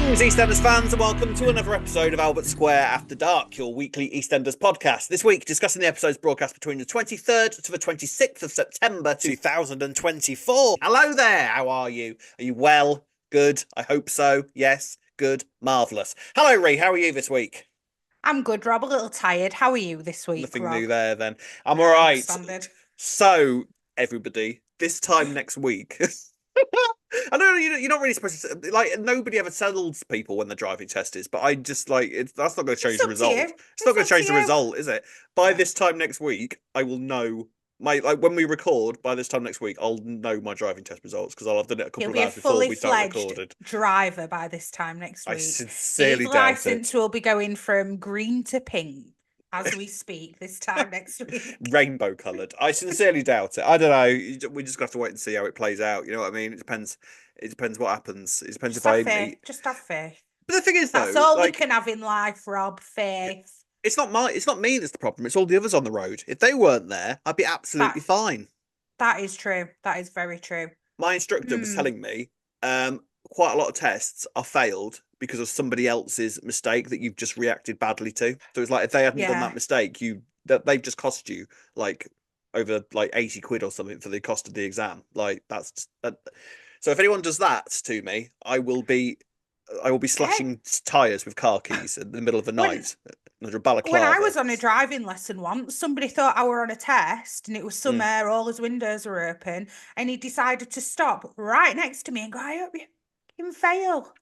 Greetings, EastEnders fans, and welcome to another episode of Albert Square After Dark, your weekly EastEnders podcast. This week, discussing the episodes broadcast between the 23rd to the 26th of September 2024. Hello there, how are you? Are you well? Good? I hope so. Yes? Good? Marvellous. Hello, Ree, how are you this week? I'm good, Rob. A little tired. How are you this week, Nothing Rob? new there, then. I'm all right. Standard. So, everybody, this time next week... I know you're not really supposed to, like, nobody ever tells people when the driving test is, but I just like that's not going to change the result. It's not going to change the result, is it? By this time next week, I will know when we record. By this time next week, I'll know my driving test results because I'll have done it a couple of hours before we start recorded. Driver by this time next week. I sincerely doubt it. His license will be going from green to pink as we speak this time next week. Rainbow coloured. I sincerely doubt it. I don't know. We just have to wait and see how it plays out. You know what I mean? It depends. It depends what happens. It depends just if have faith. Just have faith. But the thing is, that's all we can have in life, Rob. Faith. It's not me that's the problem. It's all the others on the road. If they weren't there, I'd be absolutely fine. That is true. That is very true. My instructor was telling me, quite a lot of tests are failed because of somebody else's mistake that you've just reacted badly to. So it's like if they hadn't done that mistake, they've just cost you like over like 80 quid or something for the cost of the exam. Like so if anyone does that to me, I will be slashing tires with car keys in the middle of the night. When I was on a driving lesson once, somebody thought I were on a test and it was summer, all his windows were open, and he decided to stop right next to me and go, I hope you can fail.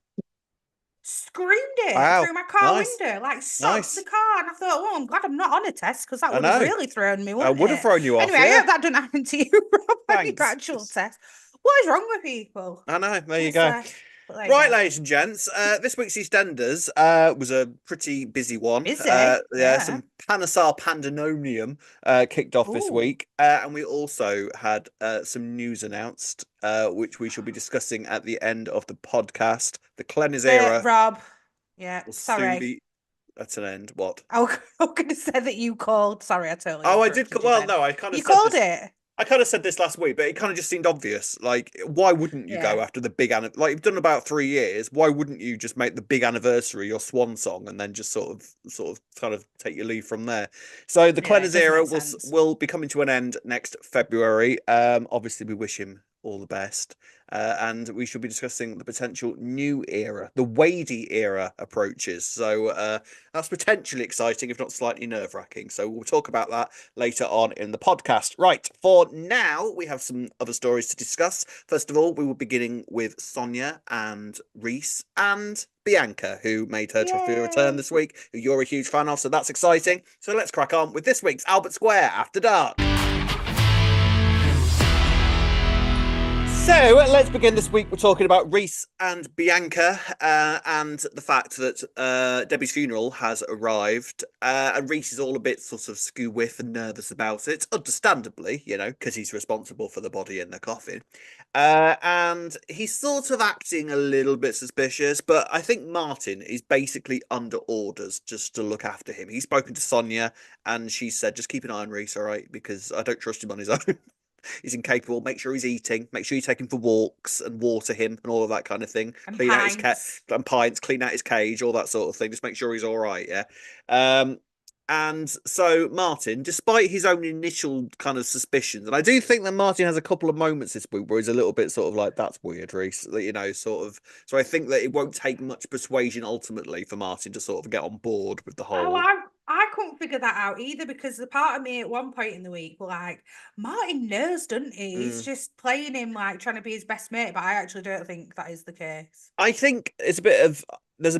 Screamed it through my car window, like stopped the car. And I thought, oh, I'm glad I'm not on a test because that would have really thrown me, wouldn't it? I would have thrown you off. Anyway, I hope that didn't happen to you, Rob, on your actual test. What is wrong with people? I know, there you go. Right, ladies and gents, this week's EastEnders was a pretty busy one. Some Panesar pandemonium kicked off this week. And we also had some news announced, which we shall be discussing at the end of the podcast. The Cleaners era. Rob, sorry. That's an end. What? I was going to say that you called. Sorry, I totally. Oh, I did. Well, no, I kind of. You called it. I kind of said this last week, but it kind of just seemed obvious. Like, why wouldn't you go after the big like you've done about 3 years? Why wouldn't you just make the big anniversary your swan song and then just sort of kind of take your leave from there? So the Cleaners era will be coming to an end next February. Obviously, we wish him all the best. And we shall be discussing the potential new era, the Wadey era approaches. So that's potentially exciting, if not slightly nerve-wracking. So we'll talk about that later on in the podcast. Right, for now, we have some other stories to discuss. First of all, we will be beginning with Sonia and Reiss and Bianca, who made her trophy return this week, who you're a huge fan of, so that's exciting. So let's crack on with this week's Albert Square After Dark. So let's begin this week. We're talking about Reiss and Bianca and the fact that Debbie's funeral has arrived. And Reiss is all a bit sort of skew-whiff and nervous about it, understandably, you know, because he's responsible for the body in the coffin. And he's sort of acting a little bit suspicious, but I think Martin is basically under orders just to look after him. He's spoken to Sonia and she said, just keep an eye on Reiss, all right, because I don't trust him on his own. He's incapable. Make sure he's eating. Make sure you take him for walks and water him and all of that kind of thing. And clean pints. out his pints. Clean out his cage. All that sort of thing. Just make sure he's all right. Yeah. And so Martin, despite his own initial kind of suspicions, and I do think that Martin has a couple of moments this week where he's a little bit sort of like, that's weird, Reiss, you know, sort of. So I think that it won't take much persuasion ultimately for Martin to sort of get on board with the whole. I couldn't figure that out either, because the part of me at one point in the week were like, Martin knows, doesn't he? He's just playing him like trying to be his best mate, but I actually don't think that is the case. I think there's a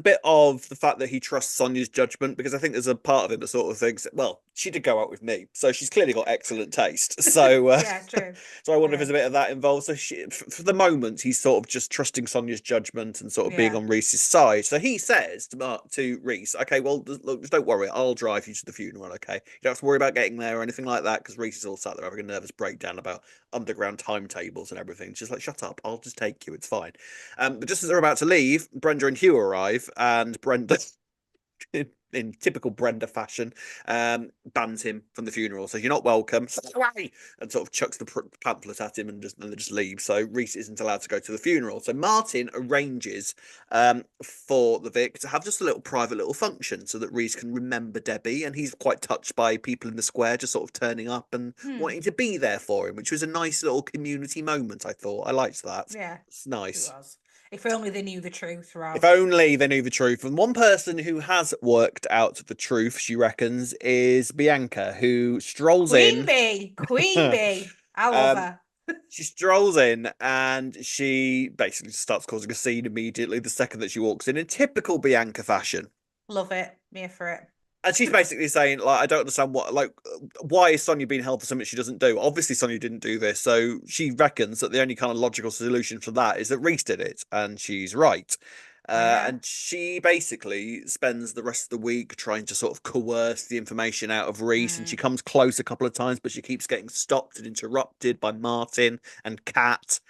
bit of the fact that he trusts Sonia's judgment, because I think there's a part of him that sort of thinks, well, she did go out with me, so she's clearly got excellent taste. So yeah, true. So I wonder if there's a bit of that involved. So for the moment, he's sort of just trusting Sonia's judgment and sort of being on Reiss's side. So he says to Reiss, okay, well, look, just don't worry, I'll drive you to the funeral, okay? You don't have to worry about getting there or anything like that, because Reiss is all sat there having a nervous breakdown about underground timetables and everything. She's like, shut up, I'll just take you, it's fine. But just as they're about to leave, Brenda and Hugh arrive, and Brenda in typical Brenda fashion, bans him from the funeral. Says, "You're not welcome. Stay away," and sort of chucks the pamphlet at him and just leaves. So Reiss isn't allowed to go to the funeral. So Martin arranges for the Vic to have just a little private little function so that Reiss can remember Debbie, and he's quite touched by people in the square just sort of turning up and wanting to be there for him, which was a nice little community moment. I thought I liked that. Yeah, it's nice. It was. If only they knew the truth, Rob. If only they knew the truth. And one person who has worked out the truth, she reckons, is Bianca, who strolls Queen in. Bee. Queen Bee. I love her. She strolls in and she basically starts causing a scene immediately the second that she walks in typical Bianca fashion. Love it. Me for it. And she's basically saying, like, I don't understand why is Sonia being held for something she doesn't do? Obviously, Sonia didn't do this. So she reckons that the only kind of logical solution for that is that Reiss did it. And she's right. And she basically spends the rest of the week trying to sort of coerce the information out of Reiss. And she comes close a couple of times, but she keeps getting stopped and interrupted by Martin and Kat.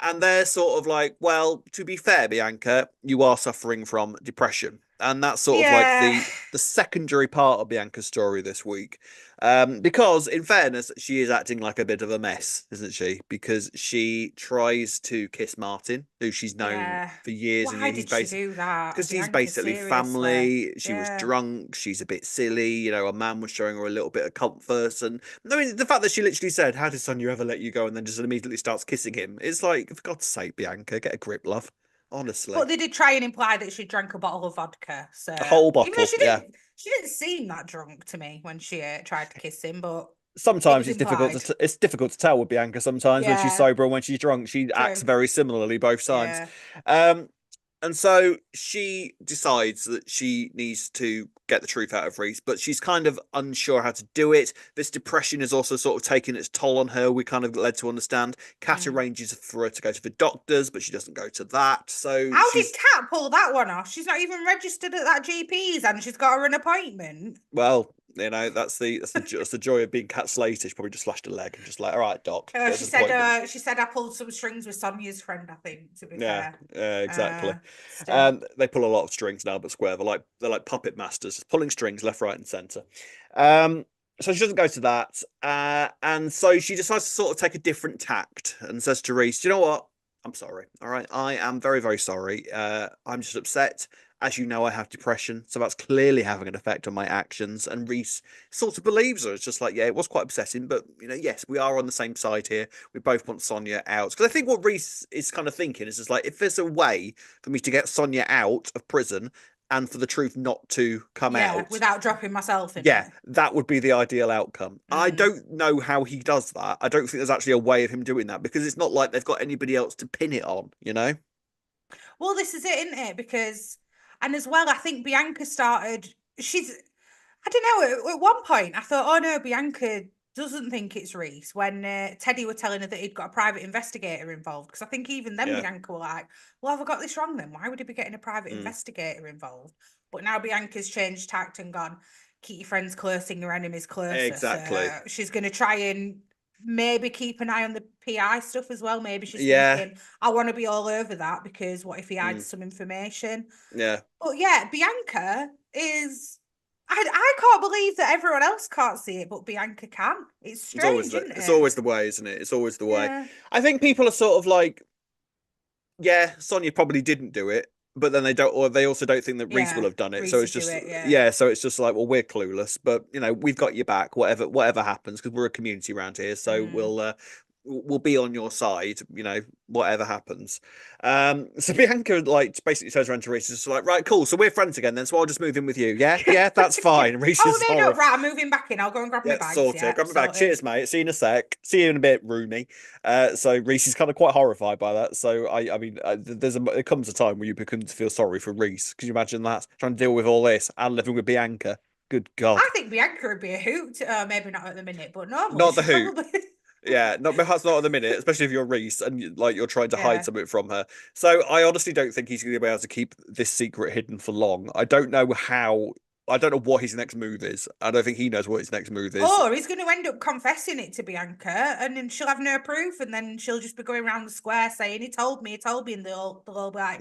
And they're sort of like, well, to be fair, Bianca, you are suffering from depression. And that's sort of like the secondary part of Bianca's story this week. Because in fairness, she is acting like a bit of a mess, isn't she? Because she tries to kiss Martin, who she's known for years and years. Why did she do that? Because he's basically family. She was drunk. She's a bit silly. You know, a man was showing her a little bit of comfort. And I mean, the fact that she literally said, "How did Sonia ever let you go?" and then just immediately starts kissing him. It's like, for God's sake, Bianca, get a grip, love. Honestly. But they did try and imply that she drank a bottle of vodka. So a whole bottle. Even though she didn't seem that drunk to me when she tried to kiss him, but sometimes it's difficult to tell with Bianca. Sometimes when she's sober and when she's drunk, she acts very similarly both times. And so she decides that she needs to get the truth out of Reiss, but she's kind of unsure how to do it. This depression is also sort of taking its toll on her. We kind of led to understand. Kat arranges for her to go to the doctors, but she doesn't go to that. So how did Kat pull that one off? She's not even registered at that GP's and she's got her an appointment. Well, you know, that's the joy of being Kat Slater. She probably just slashed a leg and just like, all right, doc. She said I pulled some strings with Sonia's friend, I think, to be fair. Yeah, exactly. They pull a lot of strings now, but Square, they're like puppet masters, just pulling strings left, right, and centre. So she doesn't go to that. And so she decides to sort of take a different tact and says to Reiss, "You know what? I'm sorry. All right. I am very, very sorry. I'm just upset. As you know, I have depression, so that's clearly having an effect on my actions." And Reiss sort of believes her. It's just like, yeah, it was quite upsetting, but, you know, yes, we are on the same side here. We both want Sonia out. Because I think what Reiss is kind of thinking is just like, if there's a way for me to get Sonia out of prison and for the truth not to come out without dropping myself in it, that would be the ideal outcome. I don't know how he does that. I don't think there's actually a way of him doing that, because it's not like they've got anybody else to pin it on, you know? Well, this is it, isn't it? Because... And as well, I think Bianca started, I don't know, at one point I thought, oh no, Bianca doesn't think it's Reiss, when Teddy were telling her that he'd got a private investigator involved. Because I think even then Bianca were like, well, have I got this wrong then? Why would he be getting a private investigator involved? But now Bianca's changed tact and gone, keep your friends close and your enemies closer. Exactly. So she's going to try and maybe keep an eye on the PI stuff as well. Maybe she's thinking, I want to be all over that, because what if he hides some information? Yeah. But yeah, Bianca is... I can't believe that everyone else can't see it, but Bianca can. It's strange, isn't it? It's always the way, isn't it? It's always the way. I think people are sort of like, yeah, Sonia probably didn't do it, but then they also don't think that Reiss will have done it. Reiss so it's just so it's just like, well, we're clueless, but you know, we've got your back, whatever happens, because we're a community around here, so we'll be on your side, you know, whatever happens. So Bianca like basically turns around to Reiss and just like, right, cool, so we're friends again then, so I'll just move in with you. Yeah, that's fine. Reiss is right, I'm moving back in. I'll go and grab my bag. Grab my bag. Cheers, mate. See you in a sec. See you in a bit, Rooney. So Reiss is kind of quite horrified by that. So I mean, there comes a time where you begin to feel sorry for Reiss. Can you imagine that? Trying to deal with all this and living with Bianca. Good God. I think Bianca would be a hoot. Maybe not at the minute, but normally. Not the hoot. Yeah, perhaps not at the minute, especially if you're Reiss and you're trying to hide something from her. So I honestly don't think he's going to be able to keep this secret hidden for long. I don't know what his next move is. I don't think he knows what his next move is. Or he's going to end up confessing it to Bianca, and then she'll have no proof, and then she'll just be going around the square saying, he told me, and they'll all be like,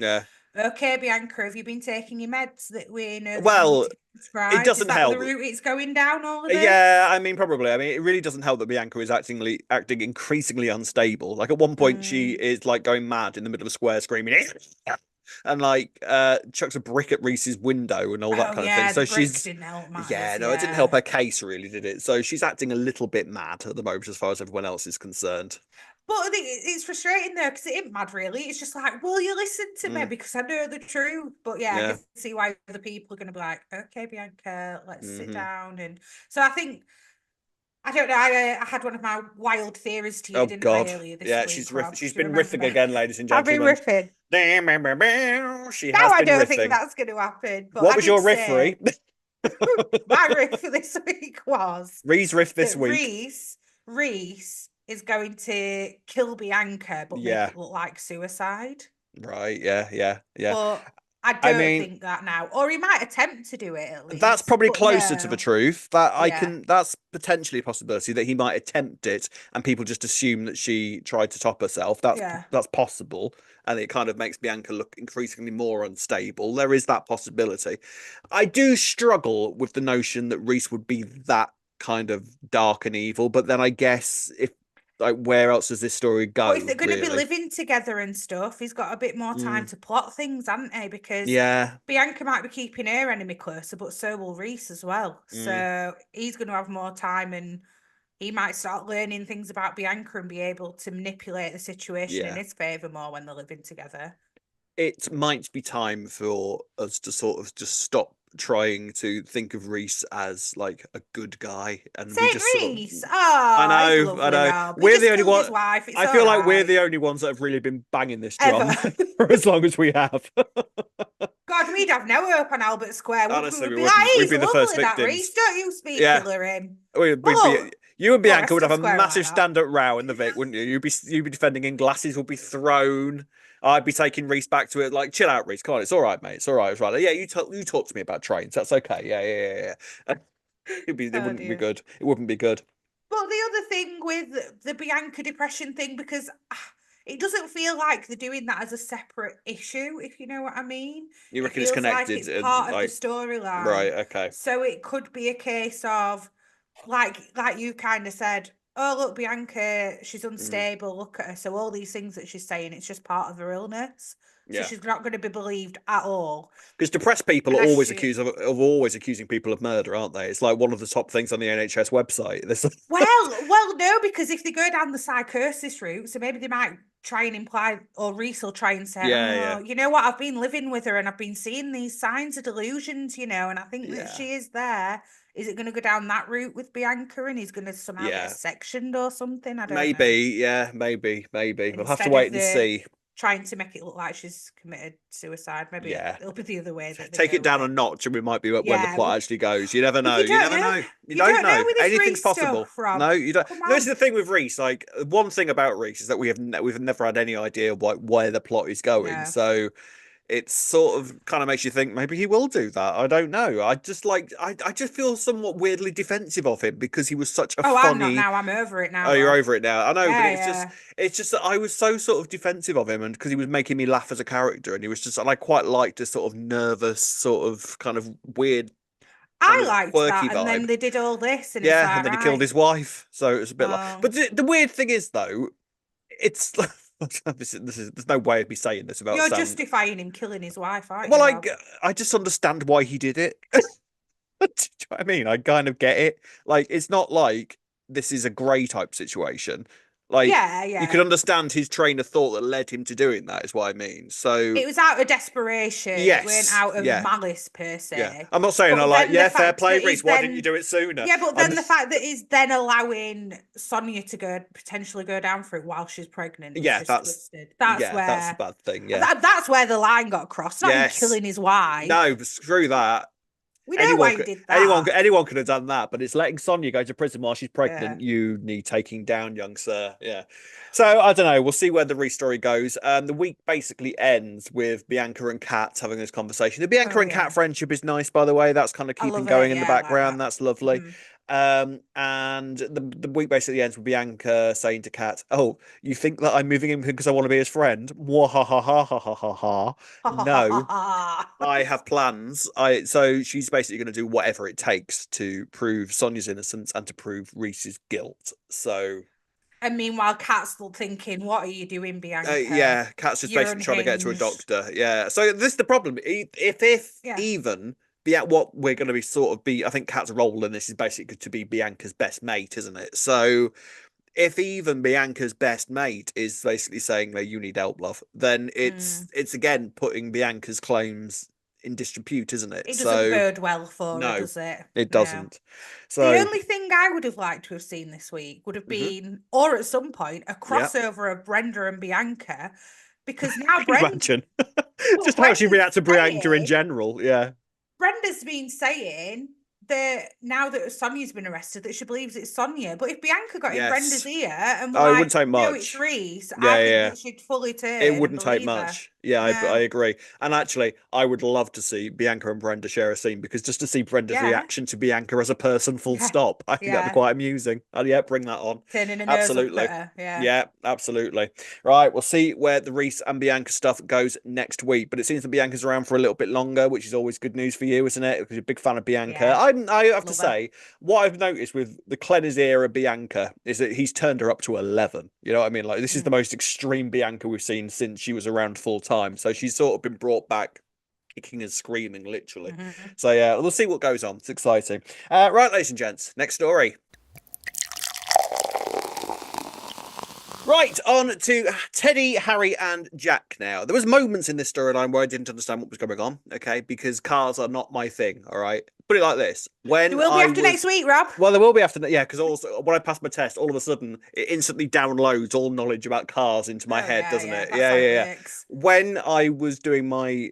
Okay, Bianca, have you been taking your meds that we know that you need Well, to get it prescribed? Is doesn't that the help. route it's going down, all of this? Yeah, I mean, probably. I mean, it really doesn't help that Bianca is acting increasingly unstable. Like at one point, she Mm. is like going mad in the middle of a square, screaming, and like chucks a brick at Reese's window and all that Oh kind of thing. yeah, the So brick she's, didn't help yeah, matters. no, it didn't help Yeah. her case really, did it? So she's acting a little bit mad at the moment, as far as everyone else is concerned. But I think it's frustrating though, because it ain't mad really. It's just like, will you listen to me? Mm, Because I know the truth. But yeah, I yeah. can see why other people are going to be like, okay, Bianca, let's sit Hmm. down. And so I think, I don't know, I had one of my wild theories to you, Oh didn't I, God, earlier this yeah, week, Rob? she's Do you been riffing remember? again, ladies and I've been gentlemen. riffing. She No, has I been don't think riffing. that's going to happen. But What I was did your riff, say Ree? my riff for this week was Ree's riff this that week. Reiss is going to kill Bianca, but make Yeah. it look like suicide. Right. Yeah. Yeah. Yeah. But I I don't mean, think that now. Or he might attempt to do it at that's least. probably But closer to the no. truth. That I Yeah. can. That's potentially a possibility that he might attempt it, and people just assume that she tried to top herself. Yeah. That's possible, and it kind of makes Bianca look increasingly more unstable. There is that possibility. I do struggle with the notion that Reiss would be that kind of dark and evil, but then I guess if like where else does this story But if go, they're going to be really? living together and stuff, he's got a bit more time Mm, to plot things, hasn't he? Because yeah. Bianca might be keeping her enemy closer, but so will Reiss as well. Mm, So he's going to have more time and he might start learning things about Bianca and be able to manipulate the situation in yeah. his favour more when they're living together. It might be time for us to sort of just stop trying to think of Reiss as like a good guy, and we Saint just sort of. Reiss. I Oh, he's know, I lovely, know. Rob. He We're the just only killed one. his wife. It's I all feel like we're right. the only ones that have really been banging this drum Ever. for as long as we have. God, we'd have no hope on Albert Square, would we? Honestly, We'd we be like, wouldn't. We'd he's be the first lovely, that Reiss. victims. Don't you speak Yeah, ill of him. we'd, But we'd be. look, You and go Bianca would rest have of a Square like massive that. stand-up row in the Vic, wouldn't you? You'd be defending him. Glasses would be thrown. I'd be taking Reiss back to it. Like, chill out, Reiss. Come on, it's all right, mate. It's all right. It's right. Yeah, you talk to me about trains. That's okay. Yeah. It Oh wouldn't be dear. good. It wouldn't be good. But the other thing with the Bianca depression thing, because it doesn't feel like they're doing that as a separate issue, if you know what I mean. You It reckon it's feels like connected? it's part of the Like, right? storyline. Okay. So it could be a case of like you kind of said, oh look, Bianca, she's Mm, unstable, look at her. So all these things that she's saying, it's just part of her illness. So yeah. she's not going to be believed at all. Because depressed people are And I always should. accused of always accusing people of murder, aren't they? It's like one of the top things on the NHS website. This. Well, no, because if they go down the psychosis route, so maybe they might try and imply, or Reiss will try and say, Yeah. oh, you know what, I've been living with her and I've been seeing these signs of delusions, and I think that Yeah. she is there. Is it going to go down that route with Bianca and he's going to somehow get Yeah. sectioned or something? I don't know. Maybe. Yeah. Maybe. We'll have to Instead wait of and the see. trying to make it look like she's committed suicide, maybe Yeah. it'll be the other way that they Take go it with down a it. notch, and we might be where the Yeah, plot actually goes. You never but know. you You don't never know. know. You You don't don't know know. with this Anything's Reiss possible. stuff, Rob. No, you don't. Come This is on. the thing with Reiss. Like one thing about Reiss is that we've never had any idea where the plot is going. No. So it's sort of kind of makes you think maybe he will do that. I don't know. I just feel somewhat weirdly defensive of him because he was such a Oh, I'm not funny. now. I'm over it Oh, now, you're Rob. over it now. I know, but Yeah, it's yeah. just that I was so sort of defensive of him, and because he was making me laugh as a character, and he was just, and I quite liked his sort of nervous, sort of kind of weird, kind I of liked quirky that. And then vibe. they did all this, and it's Yeah, like, and then he killed right. his wife, so it was a bit like. Well, But the weird thing is, though, it's there's no way of me saying this without you're sound. justifying him killing his wife, aren't Well, you, Rob? I just understand why he did it. Do you know what I mean? I kind of get it. Like, it's not like this is a grey type situation. Like, Yeah, you can yeah. understand his train of thought that led him to doing that, is what I mean. So, It was out of desperation. It weren't yes, out of yeah, malice per yeah. se. I'm not saying I But like, then the yeah, fair fact play, that Reese. he's Why didn't you then, do it sooner? yeah, but I'm, then the fact that he's then allowing Sonia to go potentially go down for it while she's pregnant is yeah, just twisted. that's the bad thing. Yeah, That's where the line got crossed. Not him yes, killing his wife. no, screw that. We know why he did that. Anyone could have done that, but it's letting Sonia go to prison while she's Yeah. pregnant. You need taking down, young sir. Yeah. So I don't know. We'll see where the restory goes. The week basically ends with Bianca and Kat having this conversation. The Bianca Oh and Kat yeah. friendship is nice, by the way. That's kind of I keeping love it. going in the Yeah, I like background. that. That's lovely. Mhm. And the week basically ends with Bianca saying to Kat, "Oh, you think that I'm moving in because I want to be his friend? Mwah, ha ha ha ha ha ha ha. No, I have plans. So she's basically going to do whatever it takes to prove Sonia's innocence and to prove Reiss's guilt. So, And meanwhile, Kat's still thinking, what are you doing, Bianca? yeah, Kat's just You're basically trying to get to a unhinged. doctor. Yeah. So this is the problem. If Yeah. even what we're going to be sort of be, I think Kat's role in this is basically to be Bianca's best mate, isn't it? So if even Bianca's best mate is basically saying that you need help, love, then it's again putting Bianca's claims in disrepute, isn't it? It doesn't So bode well for her, no, does it? it No. doesn't. The So only thing I would have liked to have seen this week would have mhm. been, or at some point, a Yeah. crossover of Brenda and Bianca, because now Can you imagine? well, Just how she Brenda's reacts to Bianca in saying, general. Yeah. Brenda's been saying that now that Sonia's been arrested, that she believes it's Sonia. But if Bianca got in Brenda's Yes. ear and were Oh, it wouldn't like, take no, it's much. Reiss, I Yeah, think yeah. that she'd fully It turn and wouldn't take believe her. much. Yeah, I No. agree. And actually, I would love to see Bianca and Brenda share a scene because just to see Brenda's Yeah. reaction to Bianca as a person, full Yeah. stop, I think that'd be Yeah. quite amusing. And yeah, bring that on. Turning her nose up Absolutely. at her. Yeah. Yeah, absolutely. Right, we'll see where the Reiss and Bianca stuff goes next week. But it seems that Bianca's around for a little bit longer, which is always good news for you, isn't it? Because you're a big fan of Bianca. Yeah. I have to Love her. say, what I've noticed with the Cleaners era Bianca is that he's turned her up to 11. You know what I mean? Like, this is the most extreme Bianca we've seen since she was around full time. So she's sort of been brought back kicking and screaming, literally. So yeah, we'll see what goes on. It's exciting. Right, ladies and gents, next story. Right, on to Teddy, Harry, and Jack now. There was moments in this storyline where I didn't understand what was going on, okay? Because cars are not my thing, all right? Put it like this. There When will be I after was... next week, Rob. Well, there will be after... Yeah, because also when I pass my test, all of a sudden, it instantly downloads all knowledge about cars into my head, doesn't it? That's how it Yeah. works. When I was doing my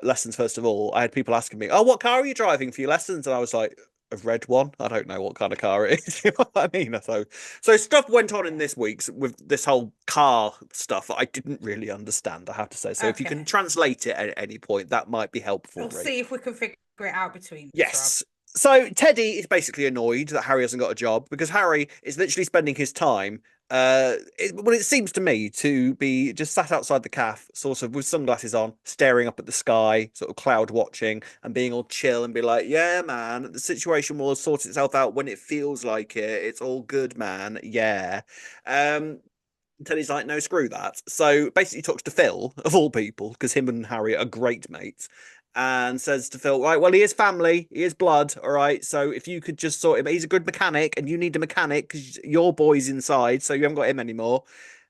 lessons, first of all, I had people asking me, oh, what car are you driving for your lessons? And I was like, a red one. I don't know what kind of car it is. You know what I mean? So stuff went on in this week's with this whole car stuff that I didn't really understand, I have to say. So if you can translate it at any point, that might be helpful. We'll see if we can figure it out between us, yes. So Teddy is basically annoyed that Harry hasn't got a job because Harry is literally spending his time it seems to me to be just sat outside the cafe, sort of with sunglasses on, staring up at the sky, sort of cloud watching, and being all chill and be like, yeah, man, the situation will sort itself out when it feels like it. It's all good, man. Yeah. Teddy's like, no, screw that. So basically talks to Phil, of all people, because him and Harry are great mates, and says to Phil, right, well, he is family, he is blood, all right, so if you could just sort him, he's a good mechanic, and you need a mechanic because your boy's inside, so you haven't got him anymore.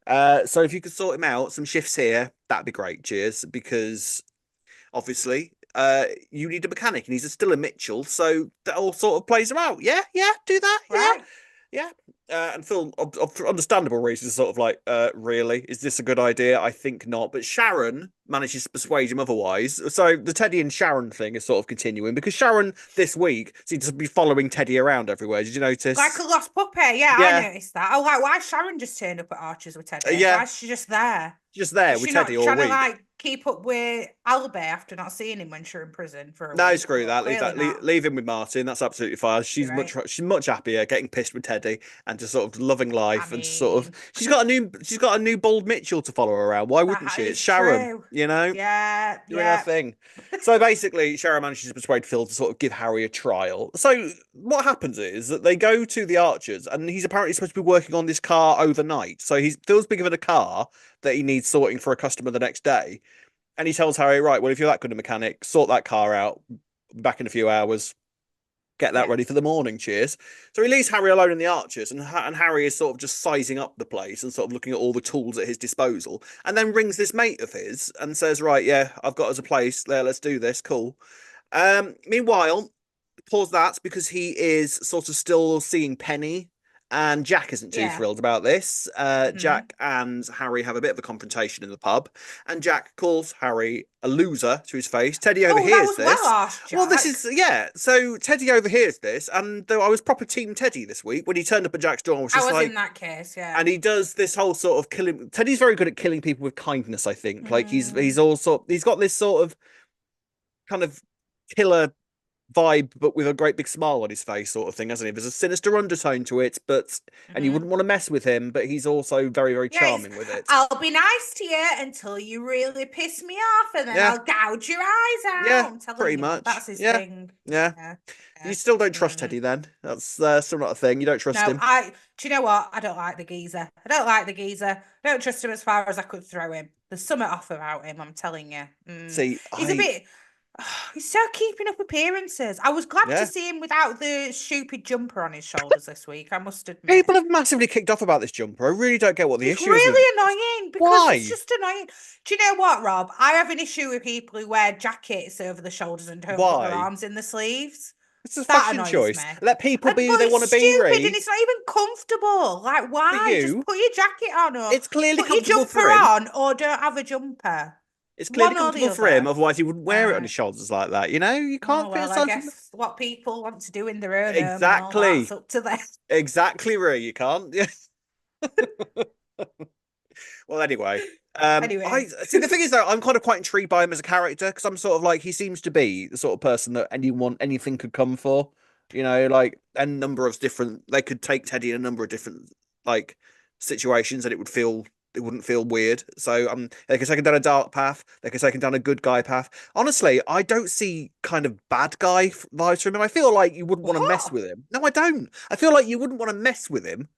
So if you could sort him out, some shifts here, that'd be great, cheers, because obviously you need a mechanic, and he's still a Mitchell, so that all sort of plays him out. Yeah, do that, right? Yeah. And Phil, for understandable reasons, sort of like, really? Is this a good idea? I think not. But Sharon manages to persuade him otherwise. So the Teddy and Sharon thing is sort of continuing because Sharon this week seems to be following Teddy around everywhere. Did you notice? Like a lost puppy. Yeah, I noticed that. Oh, like, why Sharon just turned up at Archer's with Teddy? Why is she just there? Just there with Teddy all week. Trying to like keep up with Albie after not seeing him when she was in prison for a week. No, screw that. Leave him with Martin. That's absolutely fine. She's much happier getting pissed with Teddy and just sort of loving life and just sort of she's got a new bald Mitchell to follow her around. Why wouldn't she? It's Sharon, you know? Yeah. Doing her thing. So basically, Sharon manages to persuade Phil to sort of give Harry a trial. So what happens is that they go to the Archers and he's apparently supposed to be working on this car overnight. So Phil's been given a car that he needs sorting for a customer the next day. And he tells Harry, right, well, if you're that good a mechanic, sort that car out, back in a few hours, get that ready for the morning, cheers. So he leaves Harry alone in the Archers, and Harry is sort of just sizing up the place and sort of looking at all the tools at his disposal, and then rings this mate of his and says, right, yeah, I've got us a place there, let's do this, cool. Meanwhile, pause that because he is sort of still seeing Penny. And Jack isn't too thrilled about this. Jack and Harry have a bit of a confrontation in the pub, and Jack calls Harry a loser to his face. Teddy overhears this. Well, this is So Teddy overhears this, and I was proper team Teddy this week when he turned up at Jack's door. I was in that case, and he does this whole sort of killing. Teddy's very good at killing people with kindness. I think, like he's got this sort of kind of killer vibe, but with a great big smile on his face, sort of thing, hasn't he? There's a sinister undertone to it, and you Hmm. wouldn't want to mess with him, but he's also very, very Yeah, it's, charming with it. I'll be nice to you until you really piss me off, and then Yeah, I'll gouge your eyes out. yeah, I'm telling pretty you, much. that's his Yeah, thing. yeah. Yeah, You yeah. still don't trust Mm. Teddy then? That's still not a thing. You don't trust No, him. do you know what? I don't like the geezer. I don't like the geezer. I don't trust him as far as I could throw him. There's something off about him, I'm telling you. Mm. See, He's a bit, he's so keeping up appearances. I was glad to yeah. see him without the stupid jumper on his shoulders this week, I must admit. People have massively kicked off about this jumper. I really don't get what the It's issue is with it. really annoying because it's Why? just annoying. Do you know what, Rob? I have an issue with people who wear jackets over the shoulders and don't put their Why? arms in the sleeves. It's a That fashion annoys choice. me. Let people And be but who they want it's to be, stupid and Ree. it's not even comfortable. Like, For why? Just you, put your jacket on or it's clearly put your comfortable jumper for him. on or don't have a jumper. It's clearly One or the comfortable for him. other. Otherwise, he wouldn't wear it on his Right. shoulders like that. You know, you Oh, can't well, I criticize him. guess what people want to do in their own home and all that's Exactly. up to them. Exactly, Ree. You can't. Yeah. Well, anyway, I Anyway. see. The thing is, though, I'm kind of quite intrigued by him as a character because I'm sort of like he seems to be the sort of person that anything could come for. You know, like a number of different. They could take Teddy in a number of different like situations, and it wouldn't feel weird. So they could take him down a dark path. They could take him down a good guy path. Honestly, I don't see kind of bad guy vibes from him. I feel like you wouldn't want to mess What? with him. No, I don't. I feel like you wouldn't want to mess with him.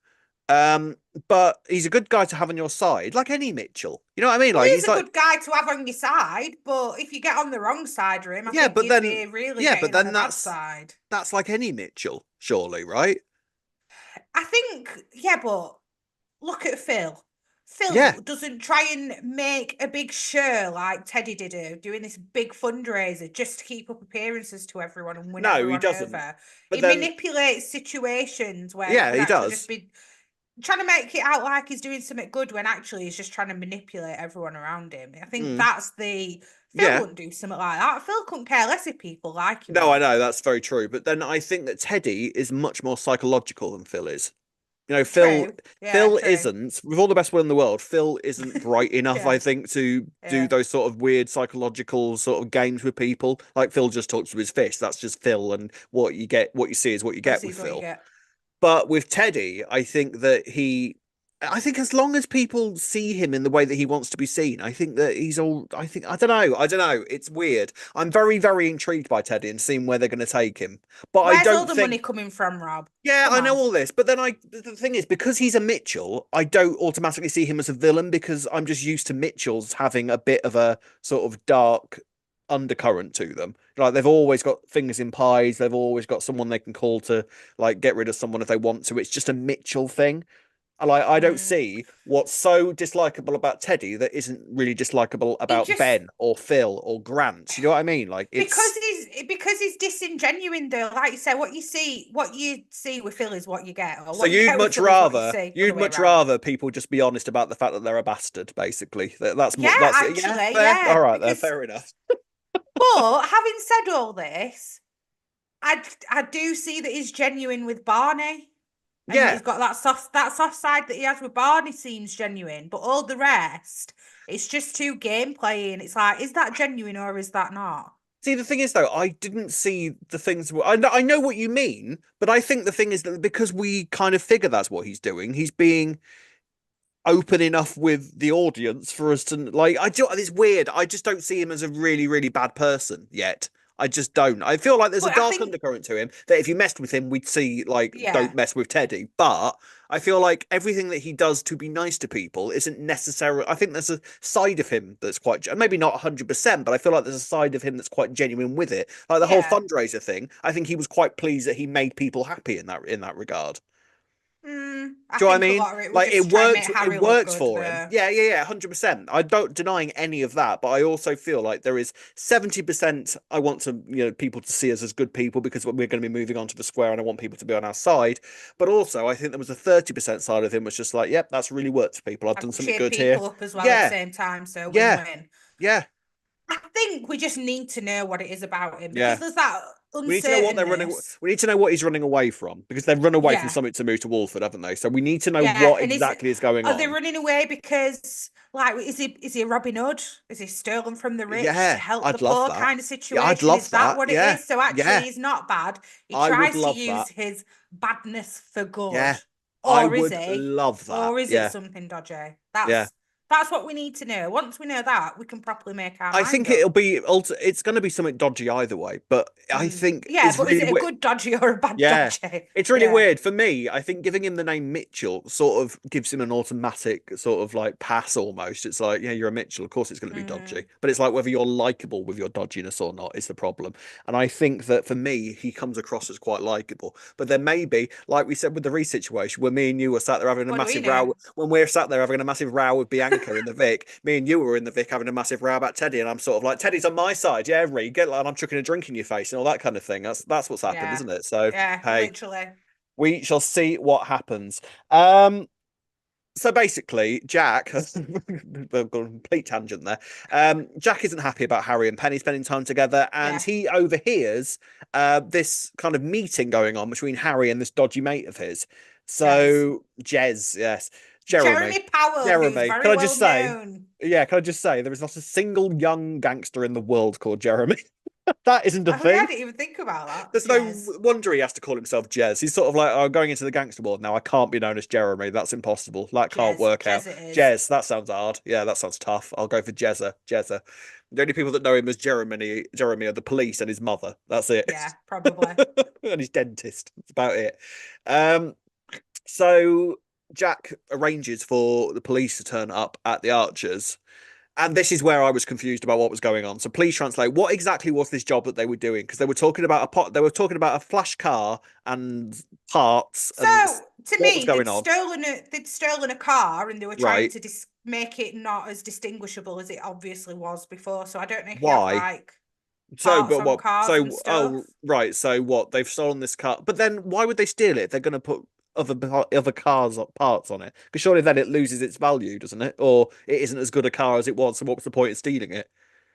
Um, but he's a good guy to have on your side, like any Mitchell. You know what I mean? Well, Like he's he's a like, good guy to have on your side, but if you get on the wrong side of him, I yeah, think but you'd then, be really yeah, but getting on then a bad side. that's like any Mitchell, surely, right? I think, yeah, but look at Phil. Yeah, Phil doesn't try and make a big show like Teddy did, doing this big fundraiser just to keep up appearances to everyone and win no, he everyone doesn't. over. But He then, manipulates situations where he yeah, could he actually just does. be trying to make it out like he's doing something good when actually he's just trying to manipulate everyone around him. I think Mm, that's the Phil yeah. wouldn't do something like that. Phil couldn't care less if people like him or No, I know not. that's very true. But then I think that Teddy is much more psychological than Phil is. You know, True. Yeah, Phil true. isn't, with all the best will in the world, Phil isn't bright enough, I Yeah. think, to do Yeah. those sort of weird psychological sort of games with people. Like Phil just talks with his fist. That's just Phil, and what you see is what you What you get see with is what you Phil. get. But with Teddy, I think as long as people see him in the way that he wants to be seen, I think that I don't know. It's weird. I'm very, very intrigued by Teddy and seeing where they're going to take him. But I Where's all don't the money think coming from, Rob? yeah, Come I know on. all this, but then the thing is, because he's a Mitchell, I don't automatically see him as a villain because I'm just used to Mitchells having a bit of a sort of dark undercurrent to them. Like they've always got fingers in pies, they've always got someone they can call to like get rid of someone if they want to. It's just a Mitchell thing. Like I don't Mm. see what's so dislikable about Teddy that isn't really dislikable He about just Ben or Phil or Grant. You know what I mean? Like it's because he's disingenuine though. Like you say, what you see with Phil is what you get, or so what you get with Phil is what you see. Other you'd way much around. rather people just be honest about the fact that they're a bastard, basically. That's Yeah, more that's yeah, actually, fair. yeah. All right, there, Because fair enough. but having said all this, I do see that he's genuine with Barney. And Yeah. he's got that soft side that he has with Barney seems genuine, but all the rest, it's just too gameplay, and it's like, is that genuine or is that not? See, the thing is though, I didn't see the things. I know what you mean, but I think the thing is that because we kind of figure that's what he's doing, he's being open enough with the audience for us to like it's weird. I just don't see him as a really, really bad person yet. I just don't. I feel like there's a But I dark think, undercurrent to him that if you messed with him, we'd see like don't yeah, mess with Teddy. But I feel like everything that he does to be nice to people isn't necessarily. I think there's a side of him that's quite maybe not 100%, but I feel like there's a side of him that's quite genuine with it. Like the whole yeah. fundraiser thing. I think he was quite pleased that he made people happy in that regard. I Do you know what I think a mean? lot of it was Like just trying to make it Harry look works good for him. there. Yeah, yeah, yeah, 100%. I don't denying any of that, but I also feel like there is 70% I want to, people to see us as good people because we're going to be moving on to the square and I want people to be on our side. But also I think there was a 30% side of him was just like, yep, that's really worked for people. I've I done something cheered good here. people up as well at the Yeah, same time, so yeah, win-win. yeah, I think we just need to know what it is about him because yeah. there's that. We need to know what they're running. uncertainness. We need to know what he's running away from because they've run away from Yeah. something to move to Walford, haven't they? So we need to know Yeah, what and exactly is going are they on. running away because like is he a Robin Hood? Is he stolen from the rich to Yeah, help the I'd love poor that. kind of Yeah, I'd situation? love Is that that. what it Yeah, is? So actually yeah, he's not bad. He I would tries to love that. use his badness for good. Yeah, I Or is would he? love that. Or is it Yeah, something dodgy? yeah. That's what we need to know. Once we know that, we can properly make our I mind think up. it'll be it's going to be something dodgy either way, but I think Yeah, it's but is really it a weird. good dodgy or a bad Yeah, dodgy? it's really Yeah. weird for me. I think giving him the name Mitchell sort of gives him an automatic sort of like pass almost. It's like, yeah, you're a Mitchell. Of course, it's going to be dodgy, Mm. but it's like whether you're likable with your dodginess or not is the problem. And I think that for me, he comes across as quite likable. But then maybe, like we said with the Reiss situation, where me and you were sat there having a What do we massive know? row, when we're sat there having a massive row with Bianca in the Vic, me and you were in the Vic having a massive row about Teddy, and I'm sort of like, Teddy's on my side, yeah, Reed, get like, and I'm chucking a drink in your face and all that kind of thing. That's what's happened, Yeah. isn't it? So Yeah, hey, literally. we shall see what happens. Um, so basically, Jack, we've got a complete tangent there. Jack isn't happy about Harry and Penny spending time together, and Yeah. he overhears this kind of meeting going on between Harry and this dodgy mate of his. Jez. So, Jez, yes, Jeremy. Jeremy Powell, who's Jeremy, can very I well just say, known. yeah, can I just say, there is not a single young gangster in the world called Jeremy. That isn't a I mean, I thing. didn't even think about that. There's no Jez. wonder he has to call himself Jez. He's sort of like, oh, going into the gangster world now. I can't be known as Jeremy. That's impossible. That can't Jez. work out. Jez it is. Jez, that sounds hard. Yeah, that sounds tough. I'll go for Jezza. Jezza. The only people that know him as Jeremy are the police and his mother. That's it. Yeah, probably. And his dentist. That's about it. Um, so Jack arranges for the police to turn up at the Archers. And this is where I was confused about what was going on. So please translate. What exactly was this job that they were doing? Because they were talking about a pot. They were talking about a flash car and parts. And So to what was me, going on? they'd stolen a car and they were trying Right. to make it not as distinguishable as it obviously was before. So I don't know if you have Why? like So, parts but on what? cars and So, stuff. oh, right. So what? They've stolen this car. But then why would they steal it? They're going to put other cars parts on it because surely then it loses its value, doesn't it? Or it isn't as good a car as it was. So what's the point of stealing it?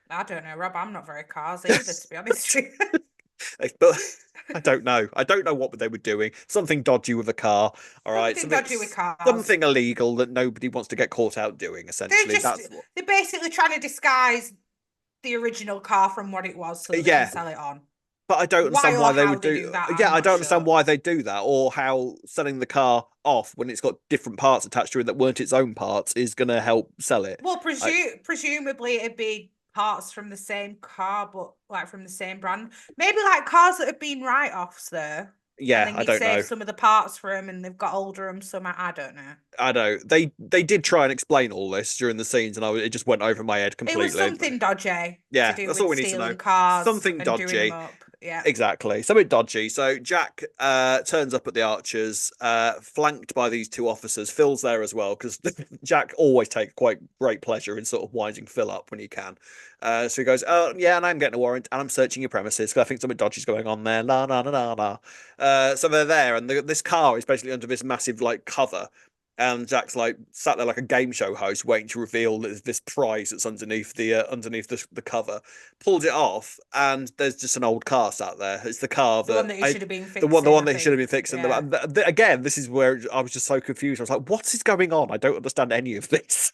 I don't know, Rob. I'm not very cars either, to be honest with you. But I don't know. I don't know what they were doing. Something dodgy with a car. All right. Something dodgy with cars. Something illegal that nobody wants to get caught out doing. They're Essentially, just that's what. they're basically trying to disguise the original car from what it was so that they can Yeah, sell it on. but I don't Why understand or why they how would they do. do that, Yeah, I'm I not don't understand sure. why they do that, or how selling the car off when it's got different parts attached to it that weren't its own parts is going to help sell it. Well, I, presumably it'd be parts from the same car, but like from the same brand. Maybe like cars that have been write-offs there. And yeah, then I you'd don't save know. some of the parts for them and they've got older them some I don't know. I know they did try and explain all this during the scenes, and it just went over my head It was completely. something dodgy to Yeah, do that's all with we need to know. stealing cars Something and doing them dodgy. up. Yeah. Exactly. Something dodgy. So Jack turns up at the Archers, flanked by these two officers. Phil's there as well, because Jack always takes quite great pleasure in sort of winding Phil up when he can. So he goes, oh, yeah, and I'm getting a warrant, and I'm searching your premises, because I think something dodgy's going on there. La, la, la, la, la. So they're there, and this car is basically under this massive, like, cover. And Jack's like sat there like a game show host, waiting to reveal this prize that's underneath the cover. Pulls it off, and there's just an old car sat there. It's the car The one that that he should have been the fixing, one I that he should have been think. fixing. Yeah. Again, this is where I was just so confused. I was like, "What is going on? I don't understand any of this."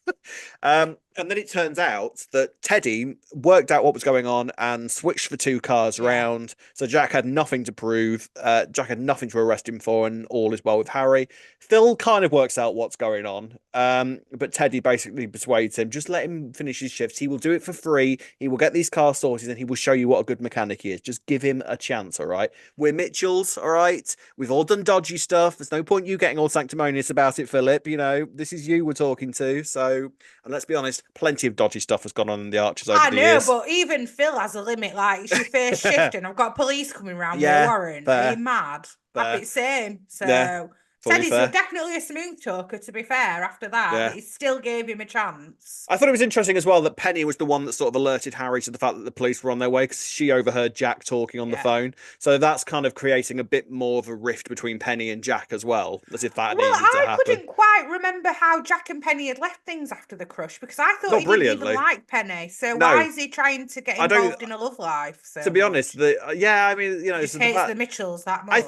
And then it turns out that Teddy worked out what was going on and switched the two cars Yeah. around. So Jack had nothing to prove. Jack had nothing to arrest him for, and all is well with Harry. Phil kind of works out what's going on, but Teddy basically persuades him, just let him finish his shifts. He will do it for free. He will get these cars sorted, and he will show you what a good mechanic he is. Just give him a chance, all right? We're Mitchells, all right? We've all done dodgy stuff. There's no point you getting all sanctimonious about it, Philip. You know, this is you we're talking to. So, and let's be honest, plenty of dodgy stuff has gone on in the Archers over I the know, years. but even Phil has a limit. Like, it's your first shift and I've got police coming around with a Yeah, warrant. Are fair, you mad? fair. Happy same. So Yeah. fully fair. Definitely a smooth talker, to be fair, after that, but he still gave him a chance. I thought it was interesting as well that Penny was the one that sort of alerted Harry to the fact that the police were on their way because she overheard Jack talking on the phone. So that's kind of creating a bit more of a rift between Penny and Jack as well, as if that needed to happen. I couldn't quite remember how Jack and Penny had left things after the crush because I thought he didn't even like Penny. So why is he trying to get involved in a love life? To be honest, I mean, he just hates the Mitchells that much.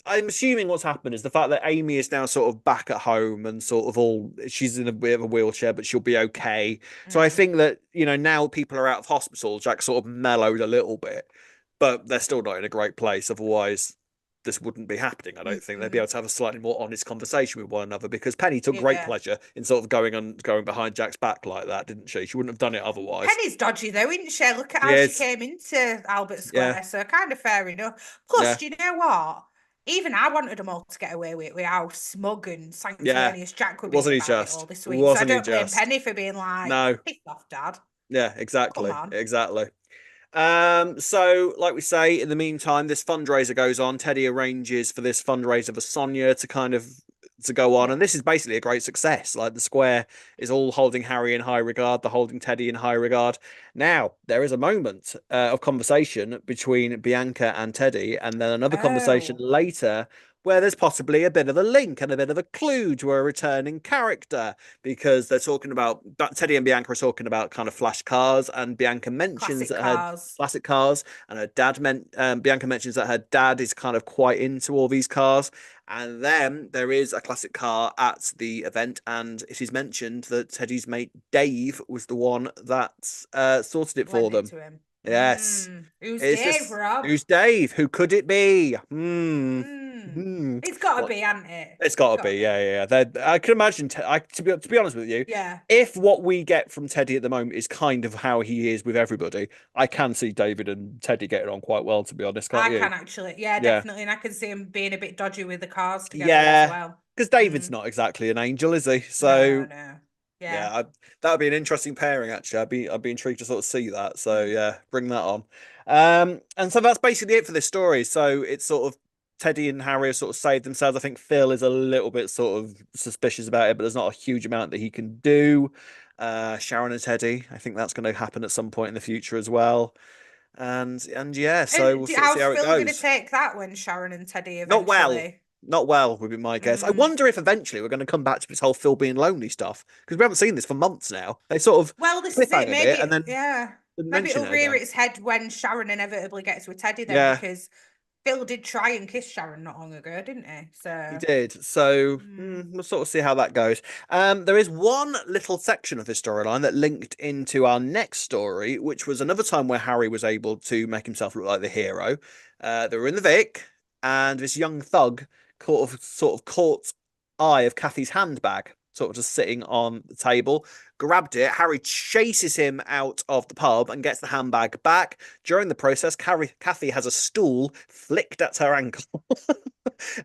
I'm assuming what's happened is the fact that Amy is now sort of back at home and sort of she's in a bit of a wheelchair, but she'll be okay. So I think that, now people are out of hospital, Jack sort of mellowed a little bit, but they're still not in a great place. Otherwise, this wouldn't be happening. I don't think they'd be able to have a slightly more honest conversation with one another because Penny took great pleasure in sort of going behind Jack's back like that, didn't she? She wouldn't have done it otherwise. Penny's dodgy though, isn't she? Look at how she came into Albert Square, so kind of fair enough. Plus, do you know what? Even I wanted them all to get away with how smug and sanctimonious Jack would be about it all this week. So I don't blame Penny for being like, no, piss off, Dad. Yeah, exactly. Exactly. So like we say, in the meantime, this fundraiser goes on. Teddy arranges for this fundraiser for Sonia to kind of go on, and this is basically a great success. Like the square is all holding Harry in high regard, they're holding Teddy in high regard. Now there is a moment of conversation between Bianca and Teddy, and then another conversation later where there's possibly a bit of a link and a bit of a clue to a returning character, because they're talking about Teddy and Bianca are talking about kind of flash cars, and Bianca mentions classic cars, and her dad Bianca mentions that her dad is kind of quite into all these cars. And then there is a classic car at the event, and it is mentioned that Teddy's mate Dave was the one that sorted it for them. Yes. Who's Dave, Rob? Who's Dave? Who could it be? It's got to be, hasn't it? It's got to be, yeah. I can imagine. To be honest with you, if what we get from Teddy at the moment is kind of how he is with everybody, I can see David and Teddy getting on quite well. To be honest, can't you? I can actually, definitely, and I can see him being a bit dodgy with the cars together as well. Because David's not exactly an angel, is he? So no. Yeah, that would be an interesting pairing. Actually, I'd be intrigued to sort of see that. So yeah, bring that on. And so that's basically it for this story. So it's sort of Teddy and Harry have sort of saved themselves. I think Phil is a little bit sort of suspicious about it, but there's not a huge amount that he can do. Sharon and Teddy, I think that's going to happen at some point in the future as well. And yeah, so we'll see how it goes. How's Phil going to take that when Sharon and Teddy eventually? Not well, would be my guess. I wonder if eventually we're going to come back to this whole Phil being lonely stuff, because we haven't seen this for months now. They sort of this is it. Maybe and then maybe it'll rear its head when Sharon inevitably gets with Teddy then, because Phil did try and kiss Sharon not long ago, didn't he? So he did. So we'll sort of see how that goes. There is one little section of this storyline that linked into our next story, which was another time where Harry was able to make himself look like the hero. They were in the Vic, and this young thug sort of caught eye of Kathy's handbag, sort of just sitting on the table, grabbed it. Harry chases him out of the pub and gets the handbag back. During the process, Kathy has a stool flicked at her ankle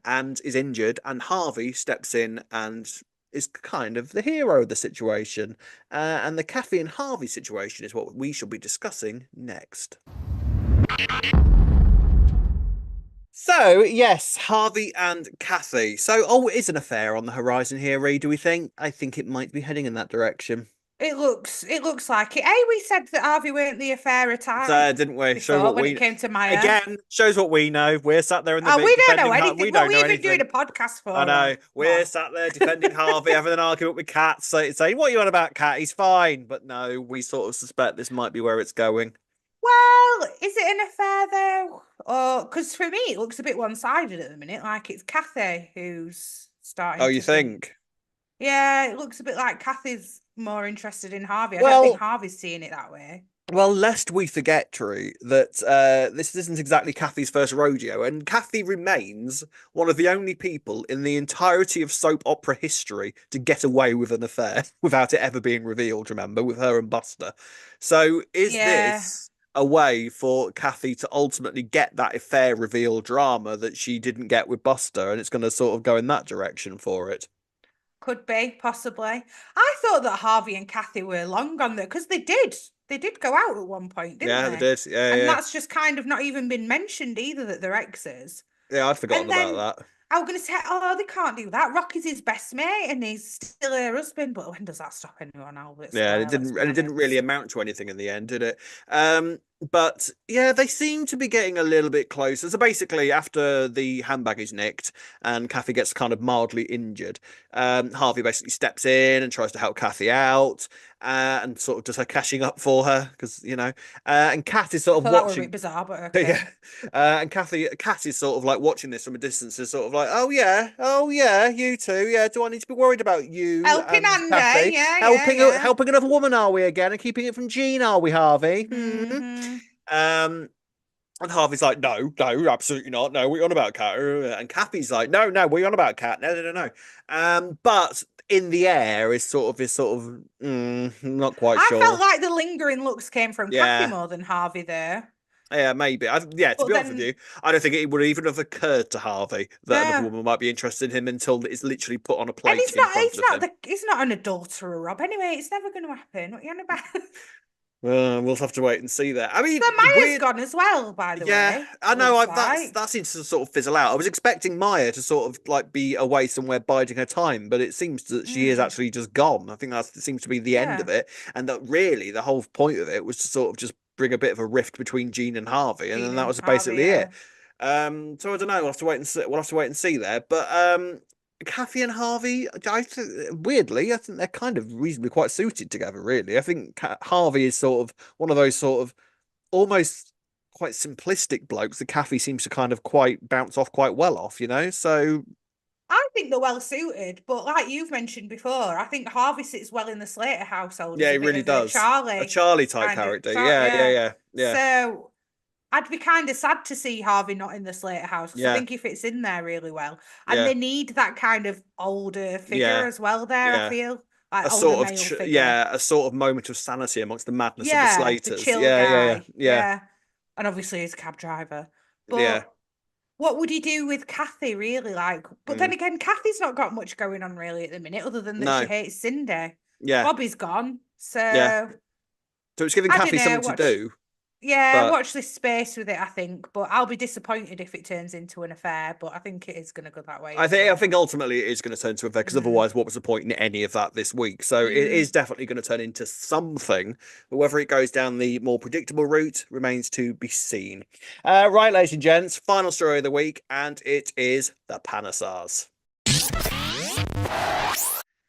and is injured, and Harvey steps in and is kind of the hero of the situation. And the Kathy and Harvey situation is what we shall be discussing next. So, yes, Harvey and Kathy. So, is an affair on the horizon here, Ree, do we think? I think it might be heading in that direction. It looks like it. Hey, we said that Harvey weren't the affair at times. Didn't we? Show what when it came to Maya. Again, shows what we know. We're sat there in the we don't know anything. We don't know anything. Doing a podcast for? I know. We're sat there defending Harvey, having an argument with Kat, saying, what are you on about, Kat? He's fine. But no, we sort of suspect this might be where it's going. Well, is it an affair though? Or because for me it looks a bit one-sided at the minute. Like it's Kathy who's starting. Oh, you think? Yeah, it looks a bit like Kathy's more interested in Harvey. I don't think Harvey's seeing it that way. Well, lest we forget, True, that this isn't exactly Kathy's first rodeo, and Kathy remains one of the only people in the entirety of soap opera history to get away with an affair without it ever being revealed, remember, with her and Buster. So is this a way for Kathy to ultimately get that affair reveal drama that she didn't get with Buster, and it's going to sort of go in that direction for it? Could be, possibly. I thought that Harvey and Kathy were long gone there, because they did go out at one point, didn't they? Yeah, they did. Yeah, and that's just kind of not even been mentioned either, that they're exes. Yeah, I'd forgotten about that. I was going to say, oh, they can't do that. Rocky's his best mate and he's still her husband. But when does that stop anyone, Albert Yeah, Square? Let's be and it didn't really honest. amount to anything in the end, did it? But yeah, they seem to be getting a little bit closer. So basically, after the handbag is nicked and Kathy gets kind of mildly injured, Harvey basically steps in and tries to help Kathy out, and sort of does her cashing up for her because and Kath is I sort of thought that were a bit watching. bizarre, but Yeah, okay. and Kat is sort of like watching this from a distance, is sort of like, oh yeah, you two, yeah. Do I need to be worried about you Helping and hand, eh? Kathy Yeah, yeah, yeah. helping another woman? Are we again and keeping it from Jean? Are we, Harvey? Mm-hmm. Um, and Harvey's like, no, absolutely not. No, we're on about Kat. And Kathy's like, no, we're on about Kat. No. But in the air not quite I felt sure. like the lingering looks came from Kathy Yeah. more than Harvey there. Yeah, maybe. Yeah, to But be honest with then, you, I don't think it would even have occurred to Harvey that another no. woman might be interested in him until it's literally put on a And plate in front of him. he's not an adulterer, Rob. Anyway, it's never going to happen. What are you on about? We'll have to wait and see there. I So mean, Maya's weird. gone as well, by the Yeah, way. I It know. looks That's like. that seems to sort of fizzle out. I was expecting Maya to sort of like be away somewhere biding her time, but it seems that she is Mm, actually just gone. I think that seems to be the end of yeah. it, and that really the whole point of it was to sort of just bring a bit of a rift between Jean and Harvey, and Jean then that and was Harvey, basically it. yeah. So I don't know. We'll have to wait and see. We'll have to wait and see there. But Kathy and Harvey, weirdly, I think they're kind of reasonably quite suited together. Really, I think Harvey is sort of one of those sort of almost quite simplistic blokes that Kathy seems to kind of quite bounce off quite well off. So I think they're well suited, but like you've mentioned before, I think Harvey sits well in the Slater household yeah, as a he bit really of a does. A Charlie Charlie type kind of character. char yeah. Yeah, So I'd be kind of sad to see Harvey not in the Slater house because I yeah, think he fits in there really well. And yeah, they need that kind of older figure yeah, as well there, I yeah. feel. Like older male figure. A sort of moment of sanity amongst the madness of the Yeah, the Slaters. chill guy. Yeah, Yeah. And obviously he's a cab driver. yeah. But what would he do with Kathy, really? Like, but then Mm. again, Kathy's not got much going on really at the minute, other than that she No, hates Cindy. yeah, Bobby's gone. yeah. So So it's giving I don't Kathy know. something to do, but Watch this space with it, I think. But I'll be disappointed if it turns into an affair. But I think it is gonna go that way, isn't I it? think ultimately it is going to turn to a fair because Mm. otherwise, what was the point in any of that this week? So it Mm. is definitely going to turn into something, but whether it goes down the more predictable route remains to be seen. Right, ladies and gents, final story of the week, and it is the Panesars.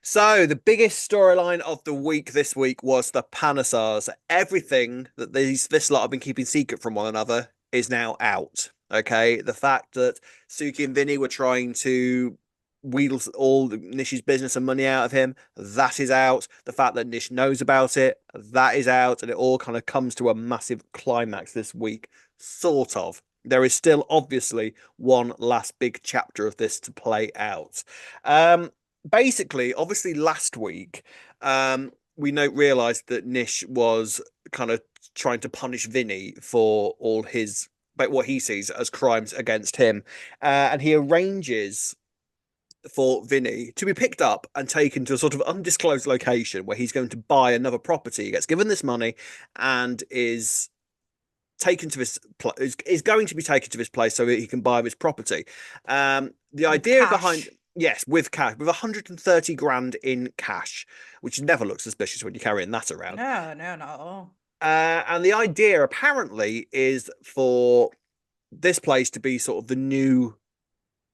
So the biggest storyline of the week this week was the Panesars. Everything that this lot have been keeping secret from one another is now out. Okay, the fact that Suki and Vinny were trying to wheedle all Nish's business and money out of him, that is out. The fact that Nish knows about it, that is out, and it all kind of comes to a massive climax this week, sort of. There is still obviously one last big chapter of this to play out. Basically, obviously, last week, we realized that Nish was kind of trying to punish Vinny for all his, but what he sees as crimes against him, and he arranges for Vinny to be picked up and taken to a sort of undisclosed location where he's going to buy another property. He gets given this money and is taken to this is going to be taken to this place so that he can buy this property. The With idea behind cash. yes, with cash, with 130 grand in cash, which never looks suspicious when you're carrying that around. No, no, not at all. And the idea apparently is for this place to be sort of the new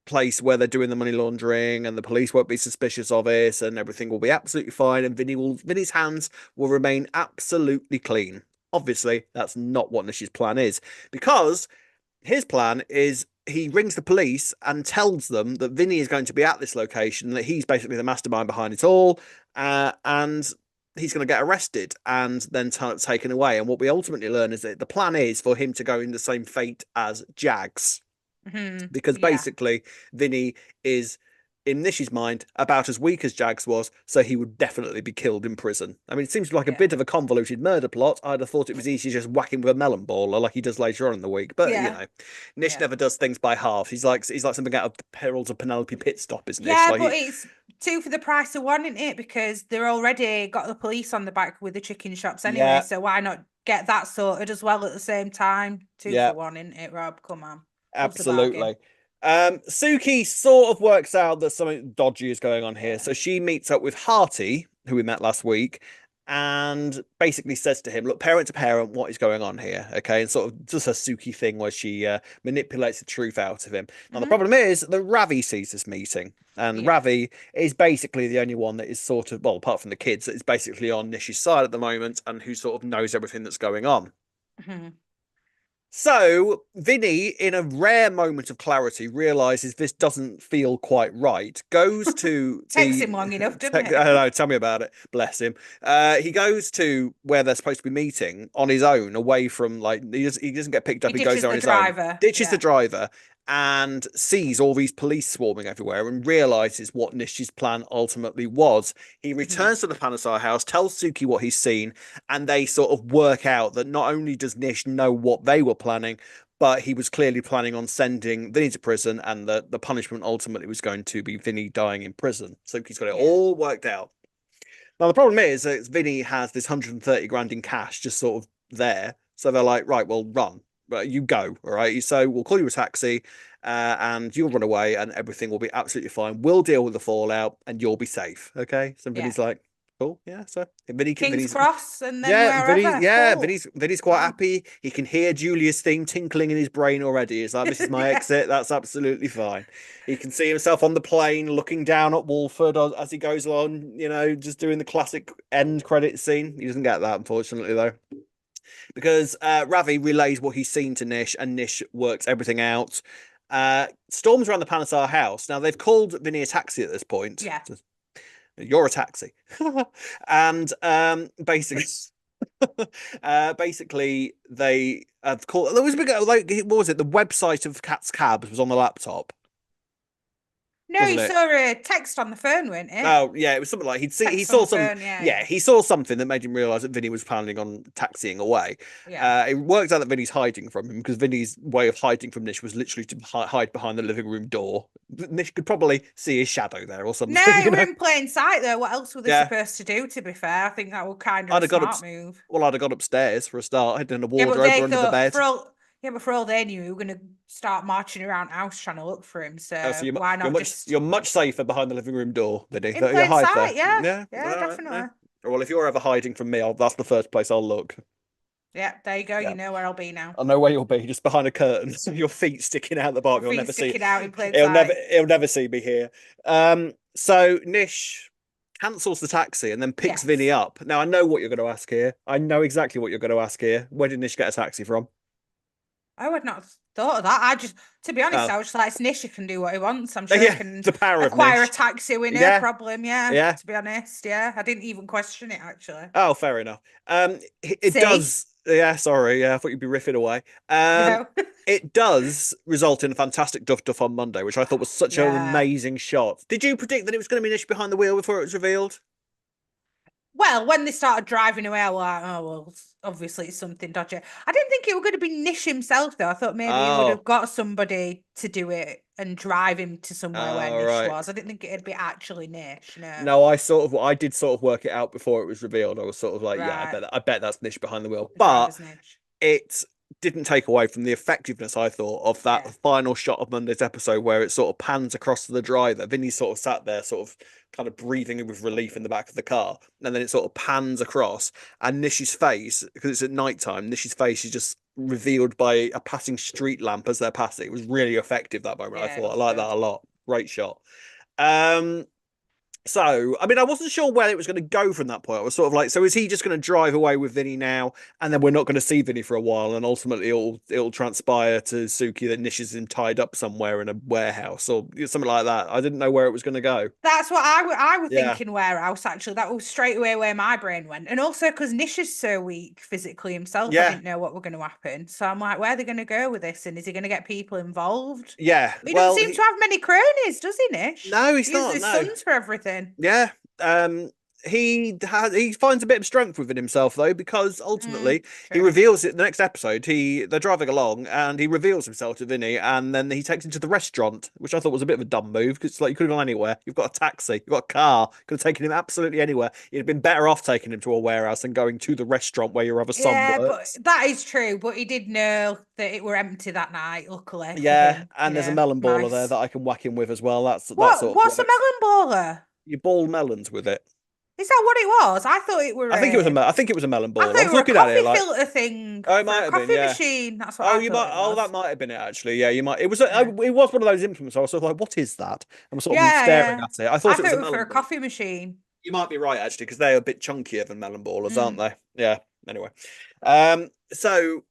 place where they're doing the money laundering and the police won't be suspicious of it and everything will be absolutely fine and Vinny's hands will remain absolutely clean. Obviously, that's not what Nish's plan is, because his plan is he rings the police and tells them that Vinny is going to be at this location, that he's basically the mastermind behind it all, and he's going to get arrested and then taken away. And what we ultimately learn is that the plan is for him to go in the same fate as Jags, because Yeah. basically Vinny is, in Nish's mind, about as weak as Jags was, so he would definitely be killed in prison. I mean, it seems like a Yeah. bit of a convoluted murder plot. I'd have thought it was easy just whacking with a melon baller like he does later on in the week, but Yeah. Nish Yeah. never does things by halves. He's like something out of the Perils of Penelope Pitstop, is Nish? Yeah, Like but it's two for the price of one, isn't it? Because they're already got the police on the back with the chicken shops anyway. yeah, So why not get that sorted as well at the same time? Two yeah, for one, isn't it, Rob? Come on. Loves a absolutely. bargain. Suki sort of works out that something dodgy is going on here. Yeah. So she meets up with Harty, who we met last week, and basically says to him, look, parent to parent, what is going on here? Okay. And sort of does her Suki thing where she manipulates the truth out of him. Now, the problem is that Ravi sees this meeting, and Ravi is basically the only one that is sort of, well, apart from the kids, that is basically on Nish's side at the moment and who sort of knows everything that's going on. So Vinny, in a rare moment of clarity, realizes this doesn't feel quite right. Goes to takes him long enough, doesn't it? I don't know. Tell me about it. Bless him. He goes to where they're supposed to be meeting on his own, away from like he doesn't get picked up. He goes there on his own. Ditches the driver. And sees all these police swarming everywhere and realizes what Nish's plan ultimately was. He returns to the Panesar house, tells Suki what he's seen, and they sort of work out that not only does Nish know what they were planning, but he was clearly planning on sending Vinny to prison, and the punishment ultimately was going to be Vinny dying in prison. Suki's got it all worked out. Now, the problem is that Vinny has this 130 grand in cash just sort of there. So they're like, right, well, run. You go, all right? So we'll call you a taxi and you'll run away and everything will be absolutely fine. We'll deal with the fallout and you'll be safe, okay? So Vinny's like, cool, yeah. So King's Cross and then wherever. Vinny's quite happy. He can hear Julia's theme tinkling in his brain already. He's like, this is my exit. That's absolutely fine. He can see himself on the plane looking down at Walford as he goes along, you know, just doing the classic end credit scene. He doesn't get that, unfortunately, though. Because Ravi relays what he's seen to Nish, and Nish works everything out. Storms around the Panesar house. Now, they've called Vinny a taxi at this point. Yeah. You're a taxi. And basically, they have called. There was a big, like, what was it? The website of Cat's Cabs was on the laptop. No, he saw a text on the phone, wasn't it? Oh, yeah, it was something like he saw something. He saw something that made him realise that Vinny was planning on taxiing away. It worked out that Vinny's hiding from him because Vinny's way of hiding from Nish was literally to hide behind the living room door. Nish could probably see his shadow there or something. No, he was in plain sight though. What else were they supposed to do, to be fair? I think that was kind of a smart move. Well, I'd have gone upstairs for a start. I'd done a wardrobe under the bed. But for all they knew, we were going to start marching around the house trying to look for him. So, why not you're much safer behind the living room door, Vinny. In plain sight, yeah, definitely. Yeah. Well, if you're ever hiding from me, that's the first place I'll look. Yeah, there you go. Yeah. You know where I'll be now. I know where you'll be, just behind a curtain. Your feet sticking out the bottom. You'll never see. Out in plain sight. He'll never see me here. So Nish cancels the taxi and then picks Vinny up. Now, I know what you're going to ask here. I know exactly what you're going to ask here. Where did Nish get a taxi from? I would not have thought of that. To be honest, I was just like, it's Nish, he can do what he wants. I'm sure he can acquire a taxi with no problem. Yeah. To be honest, I didn't even question it, actually. Oh, fair enough. It does. Yeah, sorry. I thought you'd be riffing away. No. It does result in a fantastic duff on Monday, which I thought was such an amazing shot. Did you predict that it was going to be Nish behind the wheel before it was revealed? Well, when they started driving away, I was like, oh, well, obviously it's something dodgy. I didn't think it was going to be Nish himself, though. I thought maybe he would have got somebody to do it and drive him to somewhere where Nish was. I didn't think it'd be actually Nish, No, I did sort of work it out before it was revealed. I was sort of like, I bet that's Nish behind the wheel. But it didn't take away from the effectiveness, I thought, of that final shot of Monday's episode where it sort of pans across to the driver. Vinny sort of sat there, sort of kind of breathing with relief in the back of the car. And then it sort of pans across, and Nish's face, because it's at night time, Nish's face is just revealed by a passing street lamp as they're passing. It was really effective, that moment. I thought I like that a lot. Great shot. So, I mean, I wasn't sure where it was going to go from that point. I was sort of like, so is he just going to drive away with Vinny now, and then we're not going to see Vinny for a while, and ultimately it'll transpire to Suki that Nish is tied up somewhere in a warehouse or something like that. I didn't know where it was going to go. That's what I was thinking, warehouse, actually. That was straight away where my brain went. And also because Nish is so weak physically himself, I didn't know what was going to happen. So I'm like, where are they going to go with this? And is he going to get people involved? Yeah. He doesn't seem to have many cronies, does he, Nish? No, he's not. His sons for everything. Yeah. he finds a bit of strength within himself though, because ultimately he True. reveals it. The next episode, they're driving along and he reveals himself to Vinny, and then he takes him to the restaurant, which I thought was a bit of a dumb move because like you could have gone anywhere. You've got a taxi, you've got a car, could have taken him absolutely anywhere. You'd have been better off taking him to a warehouse than going to the restaurant where your other son Yeah, but works. that is true. But he did know that it were empty that night, luckily for Yeah, him. and there's a melon baller there Nice. that I can whack him with as well. That's sort of What's a like melon baller? you ball melons with it. Is that what it was? I thought it were I think it was a melon I ball. thought I it was were a looking at it coffee like, filter thing oh, it for might a have been, coffee yeah. machine. That's what Oh, I you thought might. it Oh, was. that might have been it actually. Yeah, you might. It was. Yeah. It was one of those implements. I was sort of like, "What is that?" I'm sort of Yeah, staring yeah. at it. I I thought it thought was a it was for melon a ball. coffee machine. You might be right actually, because they're a bit chunkier than melon ballers, aren't Mm. they? Yeah. Anyway, so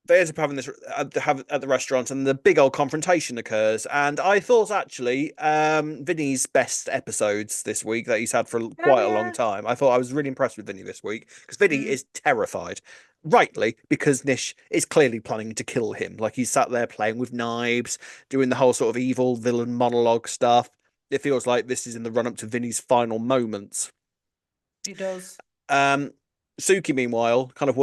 they end up having this at the restaurant, and the big old confrontation occurs. And I thought actually, Vinny's best episodes this week that he's had for Oh quite a long yeah. time. I thought I was really impressed with Vinny this week because Vinny Mm. is terrified, rightly, because Nish is clearly planning to kill him. Like he's sat there playing with knives, doing the whole sort of evil villain monologue stuff. It feels like this is in the run up to Vinny's final moments. It does. Um, Suki, meanwhile, kind of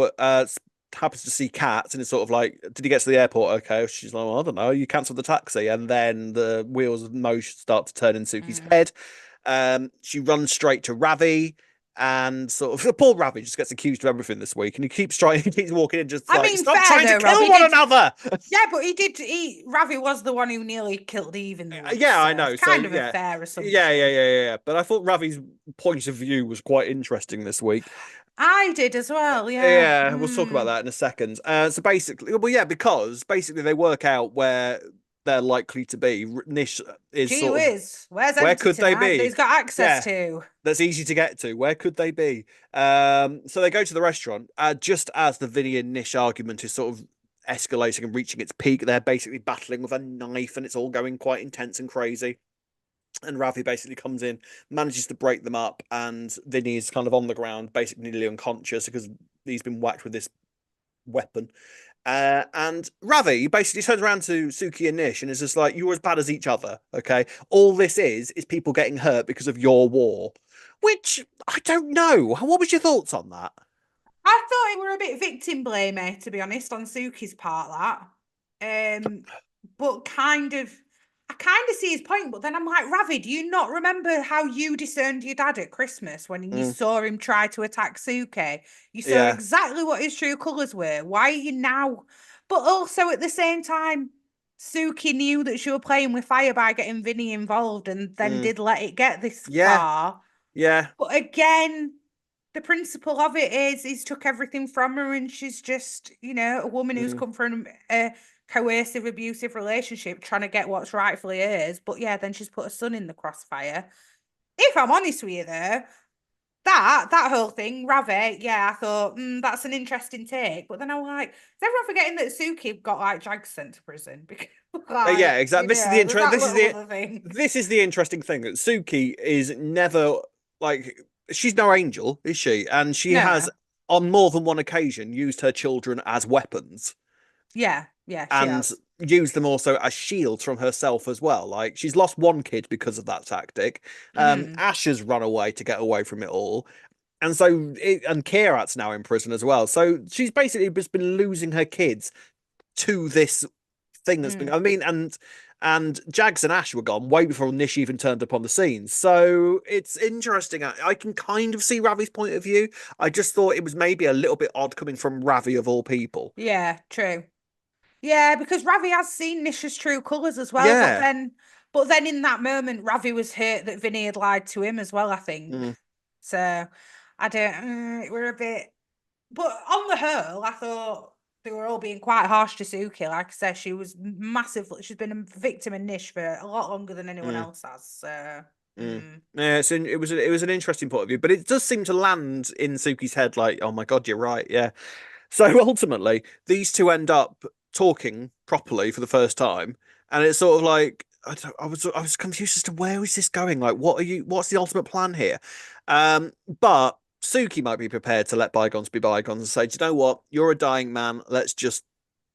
happens to see cats and it's sort of like, did he get to the airport? Okay. She's like, well, I don't know. You cancelled the taxi, and then the wheels of motion start to turn in Suki's Mm. head. She runs straight to Ravi. And sort of poor Ravi just gets accused of everything this week, and he keeps trying. He keeps walking in, just I like mean, stop fair trying to though, Rob. kill He one did. another. Yeah, but he did. Ravi was the one who nearly killed Eve in the woods, Yeah, so I it's know. So kind of a yeah, fair assumption. yeah. But I thought Ravi's point of view was quite interesting this week. I did as well. Yeah. Yeah, we'll talk about Mm. that in a second. So basically, well, yeah, because basically they work out where they're likely to be. Nish is Gee sort of, whiz, where's where empty could they tonight that be? he's got access Yeah, to? that's easy to get to. Where could they be? So they go to the restaurant. Just as the Vinny and Nish argument is sort of escalating and reaching its peak, they're basically battling with a knife, and it's all going quite intense and crazy. And Ravi basically comes in, manages to break them up, and Vinny is kind of on the ground, basically nearly unconscious because he's been whacked with this weapon. And Ravi basically turns around to Suki and Nish and is just like, "You're as bad as each other, okay? All this is people getting hurt because of your war." Which I don't know. What was your thoughts on that? I thought it were a bit victim blamey, to be honest, on Suki's part. But I kind of see his point. But then I'm like, Ravi, do you not remember how you disowned your dad at Christmas when you Mm, saw him try to attack Suki? You saw yeah. exactly what his true colours were. Why are you now? But also at the same time, Suki knew that she was playing with fire by getting Vinny involved, and then Mm, did let it get this yeah. far. Yeah. But again, the principle of it is he's took everything from her, and she's just, a woman who's Mm, come from a coercive, abusive relationship trying to get what's rightfully hers. But yeah, then she's put her son in the crossfire. If I'm honest with you, though, that whole thing, Ravi, yeah, I thought that's an interesting take. But then I'm like, is everyone forgetting that Suki got like dragged sent to prison because yeah, exactly. This is the there's intro. that little other thing. This is the interesting thing that Suki is never like, she's no angel, is she? And she has No, on more than one occasion used her children as weapons yeah, she and has. used them also as shields from herself as well. Like she's lost one kid because of that tactic. Mm, Ash has run away to get away from it all. And and Kirat's now in prison as well. So she's basically just been losing her kids to this thing that's been. mm. I mean, and Jags and Ash were gone way before Nish even turned up on the scene. So it's interesting. I can kind of see Ravi's point of view. I just thought it was maybe a little bit odd coming from Ravi of all people. Yeah, true. Yeah, because Ravi has seen Nish's true colours as well, but Yeah. then in that moment, Ravi was hurt that Vinny had lied to him as well, I think. Mm, So I don't we're a bit, but on the whole, I thought they were all being quite harsh to Suki. Like I said, she was massive. She's been a victim in Nish for a lot longer than anyone mm, else has. So mm. Yeah, it was an interesting point of view, but it does seem to land in Suki's head like, oh my God, you're right. Yeah. So ultimately, these two end up talking properly for the first time, and it's sort of like I was confused as to where is this going? Like, what's the ultimate plan here? But Suki might be prepared to let bygones be bygones and say, do you know what? You're a dying man. Let's just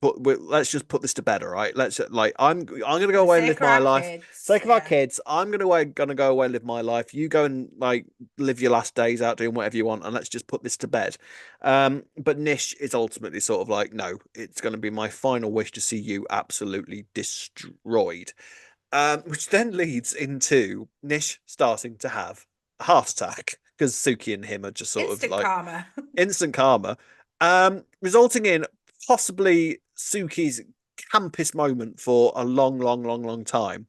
let's just put this to bed, all right? Let's like I'm gonna For go the away and sake live of my our life. kids. Sake of our kids, gonna go away and live my life. You go and like live your last days out doing whatever you want, and let's just put this to bed. But Nish is ultimately sort of like, no, it's gonna be my final wish to see you absolutely destroyed. Which then leads into Nish starting to have a heart attack because Suki and him are just sort of Instant like karma. instant karma, resulting in possibly Suki's campest moment for a long, long, long, long time.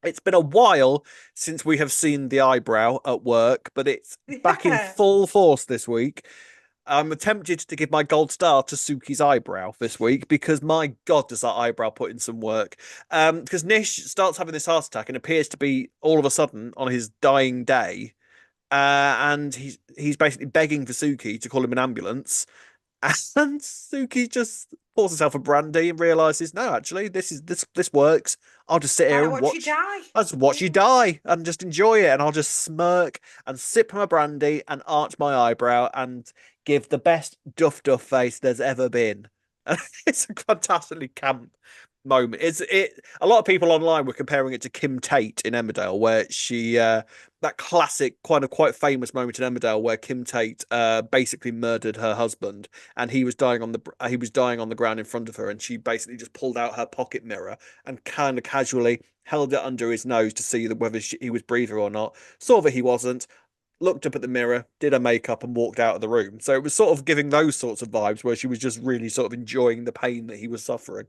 It's been a while since we have seen the eyebrow at work, but it's back in Yeah. full force this week. I'm tempted to give my gold star to Suki's eyebrow this week because my God, does that eyebrow put in some work? Because Nish starts having this heart attack and appears to be all of a sudden on his dying day, and he's basically begging for Suki to call him an ambulance. And Suki just pours herself a brandy and realizes, no, actually, this works. I'll just sit Why here not and watch you watch. die? I'll just watch you Yeah. die and just enjoy it. And I'll just smirk and sip my brandy and arch my eyebrow and give the best duff face there's ever been. And it's a fantastically camp moment. A lot of people online were comparing it to Kim Tate in Emmerdale, where she that classic quite famous moment in Emmerdale where Kim Tate basically murdered her husband and he was dying on the ground in front of her, and she basically just pulled out her pocket mirror and kind of casually held it under his nose to see whether he was breathing or not. Saw that he wasn't, looked up at the mirror, did her makeup, and walked out of the room. So it was sort of giving those sorts of vibes where she was just really sort of enjoying the pain that he was suffering.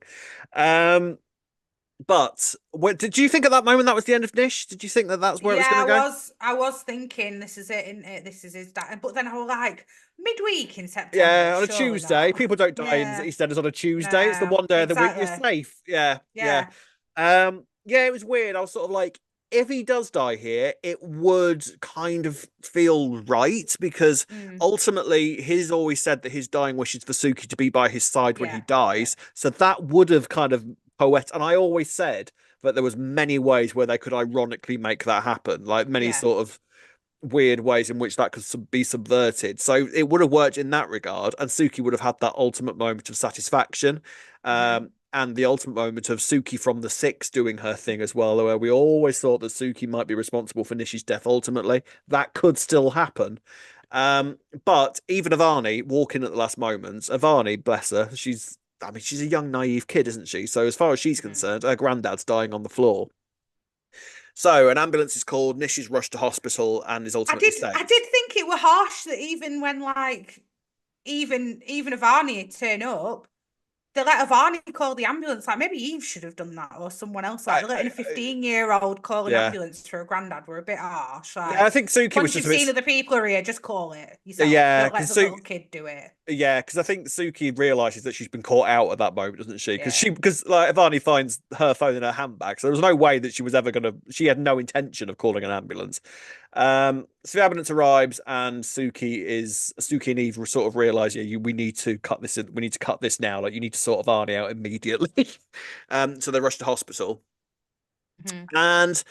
Um, but did you think at that moment that was the end of Nish? Did you think that that's where it was Yeah, going to go? I was thinking this is it, isn't it? This is his dad. But then I was like, midweek in September, Yeah, on a surely Tuesday. not. People don't die in Yeah, EastEnders on a Tuesday. It's the no, one day of the week you're exactly. safe. Yeah, yeah. Yeah. Yeah, it was weird. I was sort of like, if he does die here, it would kind of feel right because Mm, ultimately he's always said that his dying wish is for Suki to be by his side when he yeah, yeah. dies. So that would have kind of poet. And I always said that there was many ways where they could ironically make that happen, like many Yeah. sort of weird ways in which that could be subverted. So it would have worked in that regard, and Suki would have had that ultimate moment of satisfaction, Hmm. and the ultimate moment of Suki from the Six doing her thing as well, where we always thought that Suki might be responsible for Nishi's death ultimately. That could still happen. But even Avani walking at the last moments, Avani, bless her, I mean, she's a young, naive kid, isn't she? So as far as she's Hmm. concerned, her granddad's dying on the floor. So an ambulance is called, Nish is rushed to hospital and is ultimately I saved. did think it were harsh that even when like even if Arnie had turned up, they let Avani call the ambulance. Like maybe Eve should have done that or someone else. Like letting a 15-year-old call an Yeah. ambulance for a granddad were a bit harsh. Yeah, I Like think Suki was once just you've a bit. seen other people are here, just call it yourself. Yeah, Don't let because the little kid do it. yeah, because I think Suki realizes that she's been caught out at that moment, doesn't she? Yeah. Because like Ivani finds her phone in her handbag, so there was no way that she was ever gonna. She had no intention of calling an ambulance. So the ambulance arrives, and Suki and Eve sort of realize, yeah, we need to cut this. We need to cut this now. Like you need to sort of Arnie out immediately. So they rush to hospital, Mhm. and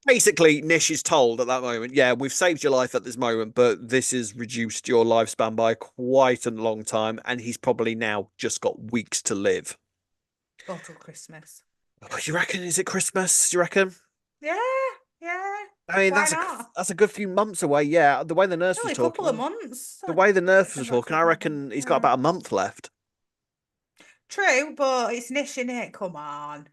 basically, Nish is told at that moment, yeah, we've saved your life at this moment, but this has reduced your lifespan by quite a long time, and he's probably now just got weeks to live. Go till Christmas. Oh, you reckon? Is it Christmas? Do you reckon? Yeah, yeah. I mean, Why not? that's a good few months away. Yeah, the way the nurse was Only a couple of talking, months. the way the nurse was September, talking, I October, November. reckon he's got Yeah. about a month left. True, but it's Nish in it. Come on.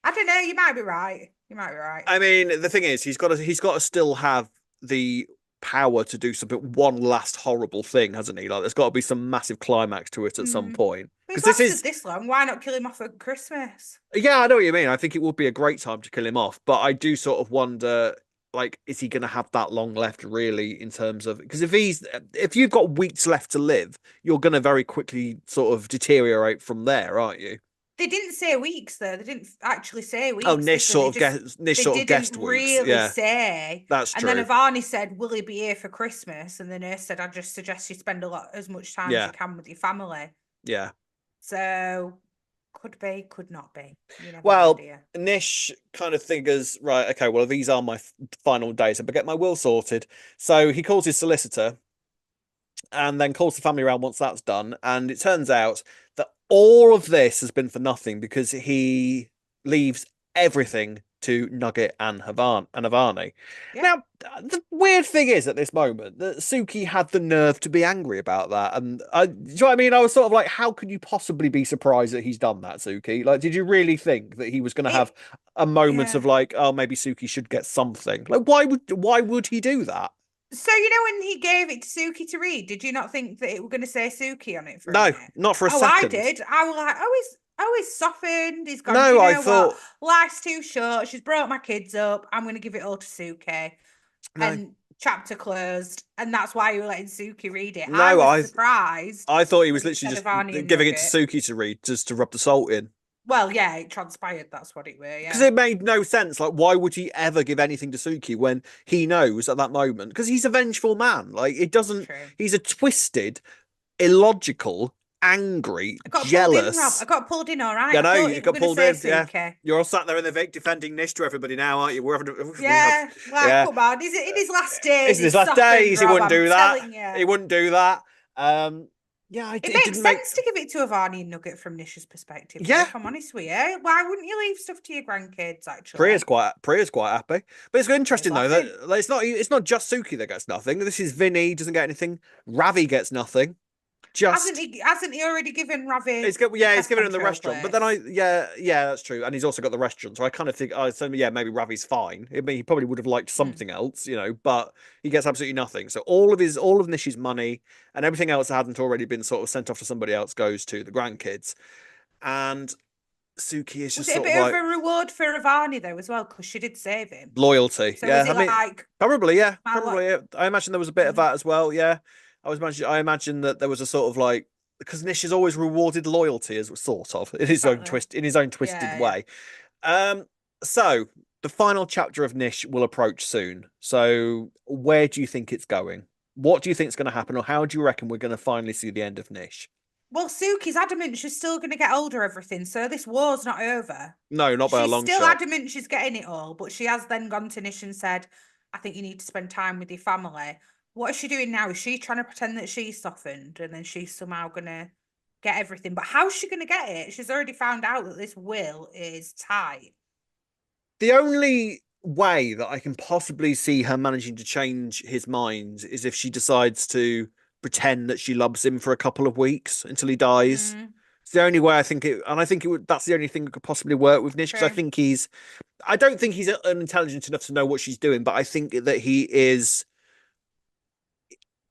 I don't know. You might be right. You might be right. I mean, the thing is, he's got to still have the power to do something, one last horrible thing, hasn't he? Like, there's got to be some massive climax to it at some Mm. point. But Because he's this lasted is this long. Why not kill him off at Christmas? Yeah, I know what you mean. I think it would be a great time to kill him off, but I do sort of wonder, like, is he going to have that long left, really, in terms of because if you've got weeks left to live, you're going to very quickly sort of deteriorate from there, aren't you? They didn't say weeks though. They didn't actually say Oh, weeks, did they? Nish They sort of didn't guessed weeks. really Yeah, say. that's And then true. Avani said, "Will he be here for Christmas?" And the nurse said, "I just suggest you spend as much time as Yeah, you can with your family." yeah. So could be, could not be. You never know, Well, dear. Nish kind of figures, right, okay, well, these are my final days. I better get my will sorted. So he calls his solicitor and then calls the family around once that's done. And it turns out that all of this has been for nothing because he leaves everything to Nugget and Havani. Yeah. Now, the weird thing is at this moment that Suki had the nerve to be angry about that. And do you know what I mean? I was sort of like, how could you possibly be surprised that he's done that, Suki? Like, did you really think that he was going to have It, a moment yeah. of like, oh, maybe Suki should get something? Like, why would he do that? So, you know, when he gave it to Suki to read, did you not think that it were going to say Suki on it for a No, minute? not for a Oh, I second. did. I was like, he's softened. He's gone, do No, you I know what? thought Life's too short. She's brought my kids up. I'm going to give it all to Suki. no, And chapter closed. And that's why you were letting Suki read it. I no, was I surprised I thought he was when it literally said just Avani and giving it to Nugget. Suki to read, just to rub the salt in. Well, yeah, it transpired. That's what it were. Because Yeah. it made no sense. Like, why would he ever give anything to Suki when he knows at that moment? Because he's a vengeful man. Like, it doesn't. True. He's a twisted, illogical, angry, I got pulled in, Rob. I jealous. got pulled in all right. You I know, thought you it were got going to pulled say in. Yeah, Suki. you're all sat there in the Vic defending Nish to everybody now, aren't you? We have, Yeah, like, yeah. come on. Is it in his last days? It's in his He's last softened, days. He Rob. wouldn't I'm do that. telling you. He wouldn't do that. Yeah, It it makes didn't make. sense to give it to Avani and Nugget from Nish's perspective, though, Yeah, if I'm honest with you. Why wouldn't you leave stuff to your grandkids, Priya's actually? quite happy, but it's He's interesting though laughing. that like, it's not just Suki that gets nothing. This is Vinny doesn't get anything. Ravi gets nothing. Hasn't Just he, hasn't he already given it's Ravi got the yeah, it's pest given him the control restaurant. But then place? yeah, that's true, and he's also got the restaurant. So I kind of think so yeah, maybe Ravi's fine. I mean, he probably would have liked Hmm. something else, but he gets absolutely nothing. So all of Nish's money and everything else that hadn't already been sort of sent off to somebody else goes to the grandkids, and Suki is Was just it a sort of bit of like a reward for Avani, though, as well? Because she did save him. loyalty. So Yeah, was I it mean, like, probably, yeah, my lot? probably. Yeah. I imagine there was a bit of Mm, that as well. Yeah, I imagine that there was a sort of like because Nish has always rewarded loyalty as sort of exactly. in his own twisted Yeah, yeah. way. Um, so the final chapter of Nish will approach soon. So where do you think it's going? What do you think is going to happen, or how do you reckon we're going to finally see the end of Nish? Well, Suki's adamant she's still going to get older, everything. So this war's not over. No, not by a She's long still shot. adamant she's getting it all, but she has then gone to Nish and said, I think you need to spend time with your family. What is she doing now? Is she trying to pretend that she's softened and then she's somehow going to get everything? But how's she going to get it? She's already found out that this will is tight. The only way that I can possibly see her managing to change his mind is if she decides to pretend that she loves him for a couple of weeks until he dies. Mm, It's the only way I think it, and I think it would. That's the only thing that could possibly work with Nish because I true. think he's. I don't think he's intelligent enough to know what she's doing, but I think that he is.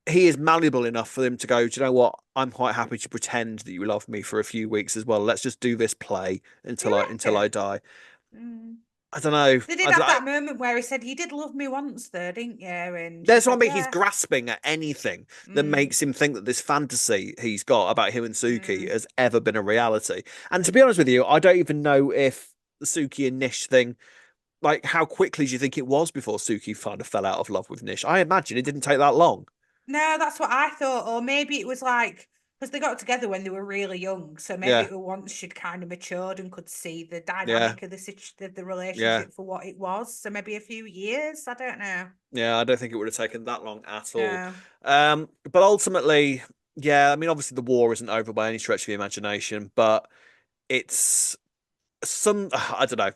He is malleable enough for them to go. Do you know what? I'm quite happy to pretend that you love me for a few weeks as well. Let's just do this play Do you until I reckon? die. Mm. I don't know. They did have that moment where he said, you did love me once, though, didn't you? And she There's what I said, mean. He's yeah. grasping at anything that Mm, makes him think that this fantasy he's got about him and Suki mm. has ever been a reality. And to be honest with you, I don't even know if the Suki and Nish thing, like, how quickly do you think it was before Suki kind of fell out of love with Nish? I imagine it didn't take that long. No, that's what I thought. Or maybe it was like, because they got together when they were really young. So maybe Yeah, it was once she'd kind of matured and could see the yeah, dynamic of the yeah, relationship for what it was. So maybe a few years. I don't know. yeah. I don't think it would have taken that long at all. No. But ultimately, yeah. I mean, obviously the war isn't over by any stretch of the imagination, but it's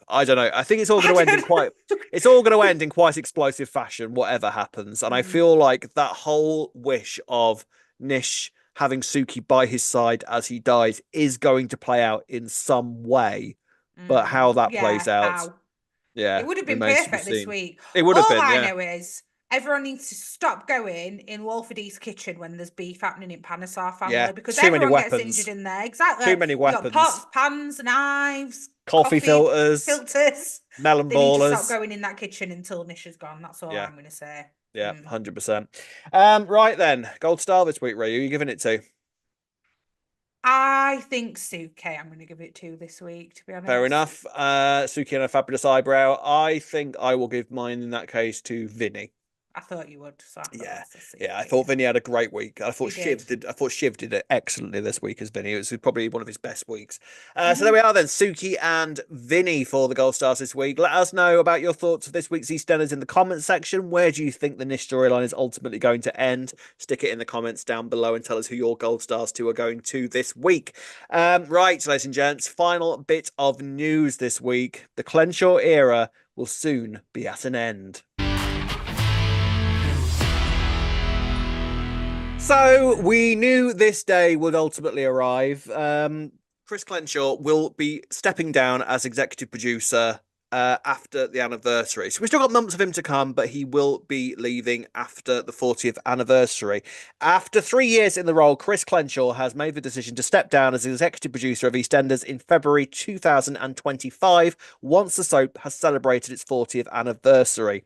I don't know. I think it's all I going to end in don't quite know. it's all going to end in quite explosive fashion whatever happens, and I Mm, feel like that whole wish of Nish having Suki by his side as he dies is going to play out in some way, but how that plays yeah, out, how? It yeah, would have been remains to be perfect this seen. week. It would have All been, I yeah, know is everyone needs to stop going in Wolford's kitchen when there's beef happening in Panesar yeah, family because too many everyone gets injured weapons, in there. too Exactly. many You got weapons, pots, pans, knives, coffee coffee filters, filters. melon They need to stop ballers, going in that kitchen until Nish is gone. That's all yeah. I'm going to say. Yeah, Mm. 100%. Right then, gold star this week, Ray. Who are you giving it to? I think Suke, I'm going to give it to this week, to be Fair honest. enough. Suki and a fabulous eyebrow. I think I will give mine in that case to Vinny. I thought you would, so I thought Yeah, that's a secret, yeah. I thought Vinny had a great week. I thought He did. Shiv did it excellently this week as Vinny. It was probably one of his best weeks. So there Mhm. we are then, Suki and Vinny for the Gold Stars this week. Let us know about your thoughts of this week's EastEnders in the comments section. Where do you think the Nish storyline is ultimately going to end? Stick it in the comments down below and tell us who your Gold Stars 2 are going to this week. Right, ladies and gents, final bit of news this week. The Clenshaw era will soon be at an end. So we knew this day would ultimately arrive. Chris Clenshaw will be stepping down as executive producer after the anniversary. So we've still got months of him to come, but he will be leaving after the 40th anniversary. After 3 years in the role, Chris Clenshaw has made the decision to step down as executive producer of EastEnders in February 2025, once the soap has celebrated its 40th anniversary.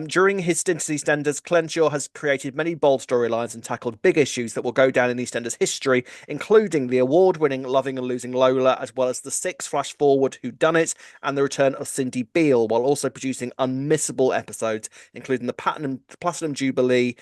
During his stint at EastEnders, Clenshaw has created many bold storylines and tackled big issues that will go down in EastEnders history, including the award-winning Loving and Losing Lola, as well as the 6 flash-forward Whodunit and the return of Cindy Beale, while also producing unmissable episodes, including the Platinum Jubilee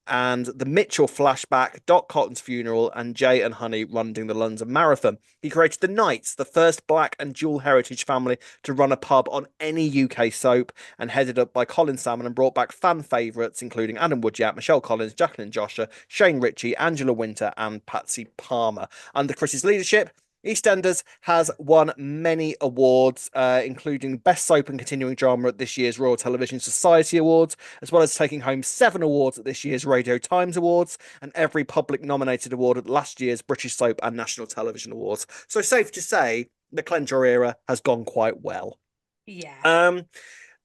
and the Mitchell flashback, Doc Cotton's funeral, and Jay and Honey running the London Marathon. He created the Knights, the first black and dual heritage family to run a pub on any UK soap, and headed up by Colin Salmon, and brought back fan favourites including Adam Woodyard, Michelle Collins, Jacqueline Joshua, Shane Ritchie, Angela Winter, and Patsy Palmer. Under Chris's leadership, EastEnders has won many awards, including Best Soap and Continuing Drama at this year's Royal Television Society Awards, as well as taking home 7 awards at this year's Radio Times Awards, and every public nominated award at last year's British Soap and National Television Awards. So safe to say, the Clenshaw era has gone quite well. Yeah.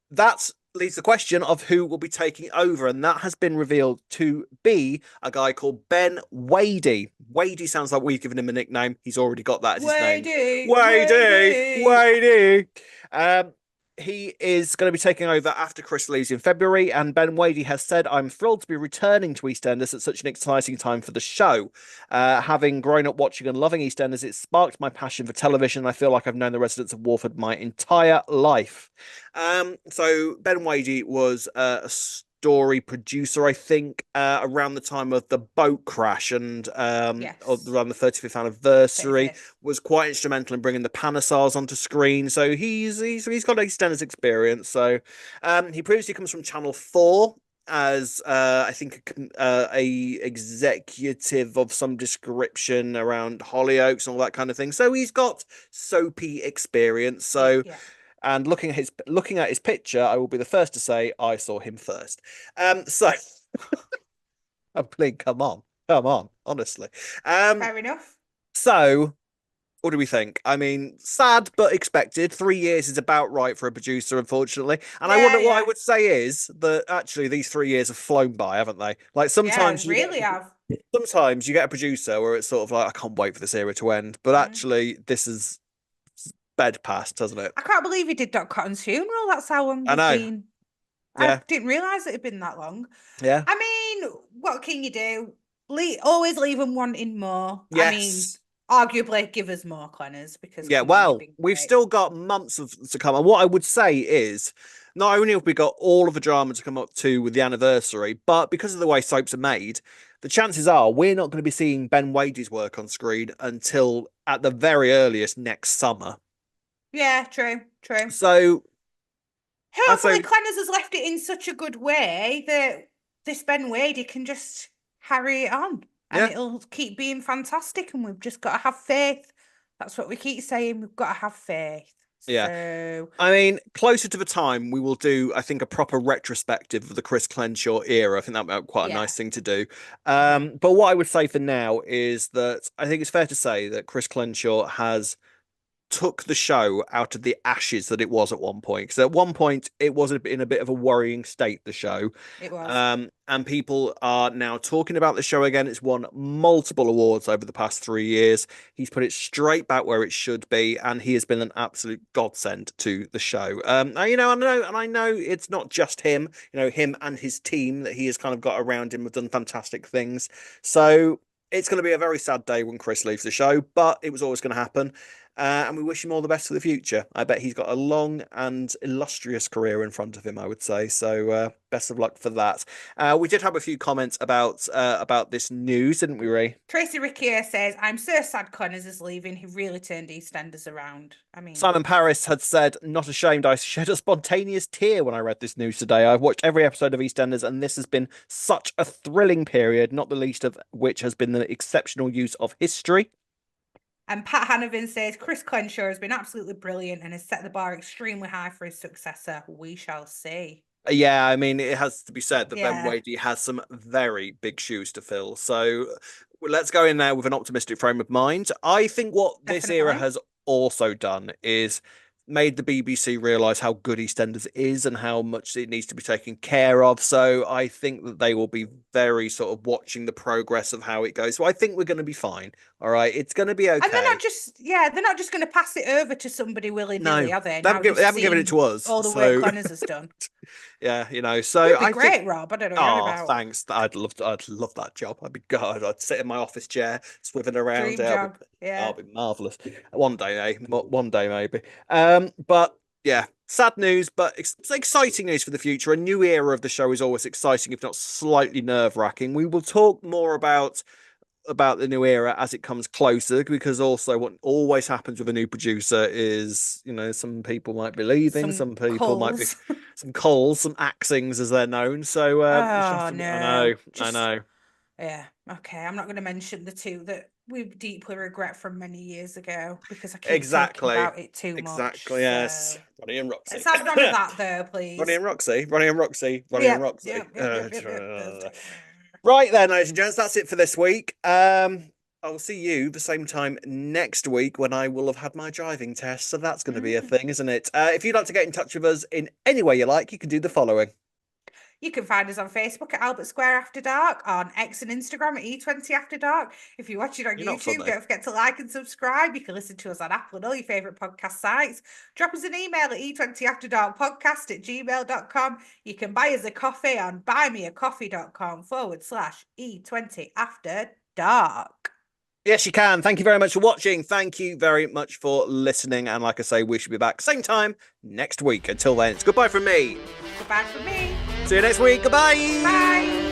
That leaves the question of who will be taking over, and that has been revealed to be a guy called Ben Wadey. Wadey sounds like we've given him a nickname. He's already got that as his name. Wadey. He is going to be taking over after Chris leaves in February, and Ben Wadey has said, "I'm thrilled to be returning to EastEnders at such an exciting time for the show. Having grown up watching and loving EastEnders, it sparked my passion for television. I feel like I've known the residents of Warford my entire life." So Ben Wadey was a story producer, I think, around the time of the boat crash and Yes. around the 35th anniversary. 35th. Was quite instrumental in bringing the Panesars onto screen. So he's got extended experience. So he previously comes from Channel 4 as I think a executive of some description around Hollyoaks and all that kind of thing. So he's got soapy experience. So Yeah. and looking at his picture, I will be the first to say I saw him first. So I'm playing, come on, honestly. Fair enough. So what do we think? I mean, sad but expected. 3 years is about right for a producer, unfortunately. And I wonder what I would say is that actually these 3 years have flown by, haven't they? Like sometimes yeah, really have. Sometimes you get a producer where it's sort of like, I can't wait for this era to end. But actually, this is bed past, hasn't it? I can't believe he did Doc Cotton's funeral. That's how long I know. it's been. Yeah. I didn't realise it had been that long. Yeah. I mean, what can you do? Always leave them wanting more. Yes. I mean, arguably give us more, Clenners, because Yeah, well, we've still got months to come. And what I would say is, not only have we got all of the drama to come up to with the anniversary, but because of the way soaps are made, the chances are we're not going to be seeing Ben Wadey's work on screen until at the very earliest next summer. Yeah, true. So hopefully Clenners has left it in such a good way that this Ben Wadey can just carry it on. And it'll keep being fantastic, and we've just got to have faith. That's what we keep saying. We've got to have faith. Yeah. So, I mean, closer to the time, we will do, I think, a proper retrospective of the Chris Clenshaw era. I think that would be quite a nice thing to do. But what I would say for now is that I think it's fair to say that Chris Clenshaw has took the show out of the ashes that it was at one point. Because at one point, it was in a bit of a worrying state, the show. It was. And people are now talking about the show again. It's won multiple awards over the past 3 years. He's put it straight back where it should be, and he has been an absolute godsend to the show. I know it's not just him. Him and his team that he has kind of got around him have done fantastic things. So it's going to be a very sad day when Chris leaves the show, but it was always going to happen. And we wish him all the best for the future. I bet he's got a long and illustrious career in front of him, I would say. So best of luck for that. We did have a few comments about this news, didn't we, Ray? Tracy Rickier says, I'm so sad Connors is leaving. He really turned EastEnders around. I mean, Simon Paris had said, not ashamed, I shed a spontaneous tear when I read this news today. I've watched every episode of EastEnders, and this has been such a thrilling period, not the least of which has been the exceptional use of history. And Pat Hanovan says, Chris Clenshaw has been absolutely brilliant and has set the bar extremely high for his successor. We shall see. Yeah, I mean, it has to be said that Ben Wadey has some very big shoes to fill. So let's go in there with an optimistic frame of mind. I think what this era has also done is made the BBC realise how good EastEnders is and how much it needs to be taken care of. So I think that they will be very sort of watching the progress of how it goes. So I think we're going to be fine. All right, it's going to be okay. And they're not just going to pass it over to somebody willy-nilly, are they? They haven't given it to us. All the work Connors has done. Yeah, you know, so It'd be great, Rob. I don't know what you're about. Thanks. I'd love that job. I'd sit in my office chair, swiveling around. Dream job. That'll be marvelous. One day, one day maybe. But yeah, sad news, but it's exciting news for the future. A new era of the show is always exciting, if not slightly nerve-wracking. We will talk more about the new era as it comes closer, because also what always happens with a new producer is, you know, some people might be leaving, some people might be some culls, some axings as they're known. So I know. Yeah, okay. I'm not going to mention the two that we deeply regret from many years ago because I keep talking about it too much. Exactly, yes. So. Ronnie and Roxy. Let's have none of that though, please. Ronnie and Roxy. Yeah. Right then, ladies and gents, that's it for this week. I'll see you the same time next week when I will have had my driving test. So that's going to be a thing, isn't it? If you'd like to get in touch with us in any way you like, you can do the following. You can find us on Facebook at Albert Square After Dark, on X and Instagram at E20 After Dark. If you're watching on YouTube, don't forget to like and subscribe. You can listen to us on Apple and all your favourite podcast sites. Drop us an email at e20afterdarkpodcast@gmail.com. You can buy us a coffee on buymeacoffee.com/E20 After Dark. Yes, you can. Thank you very much for watching. Thank you very much for listening. And like I say, we should be back same time next week. Until then, it's goodbye from me. Goodbye from me. See you next week. Goodbye. Bye.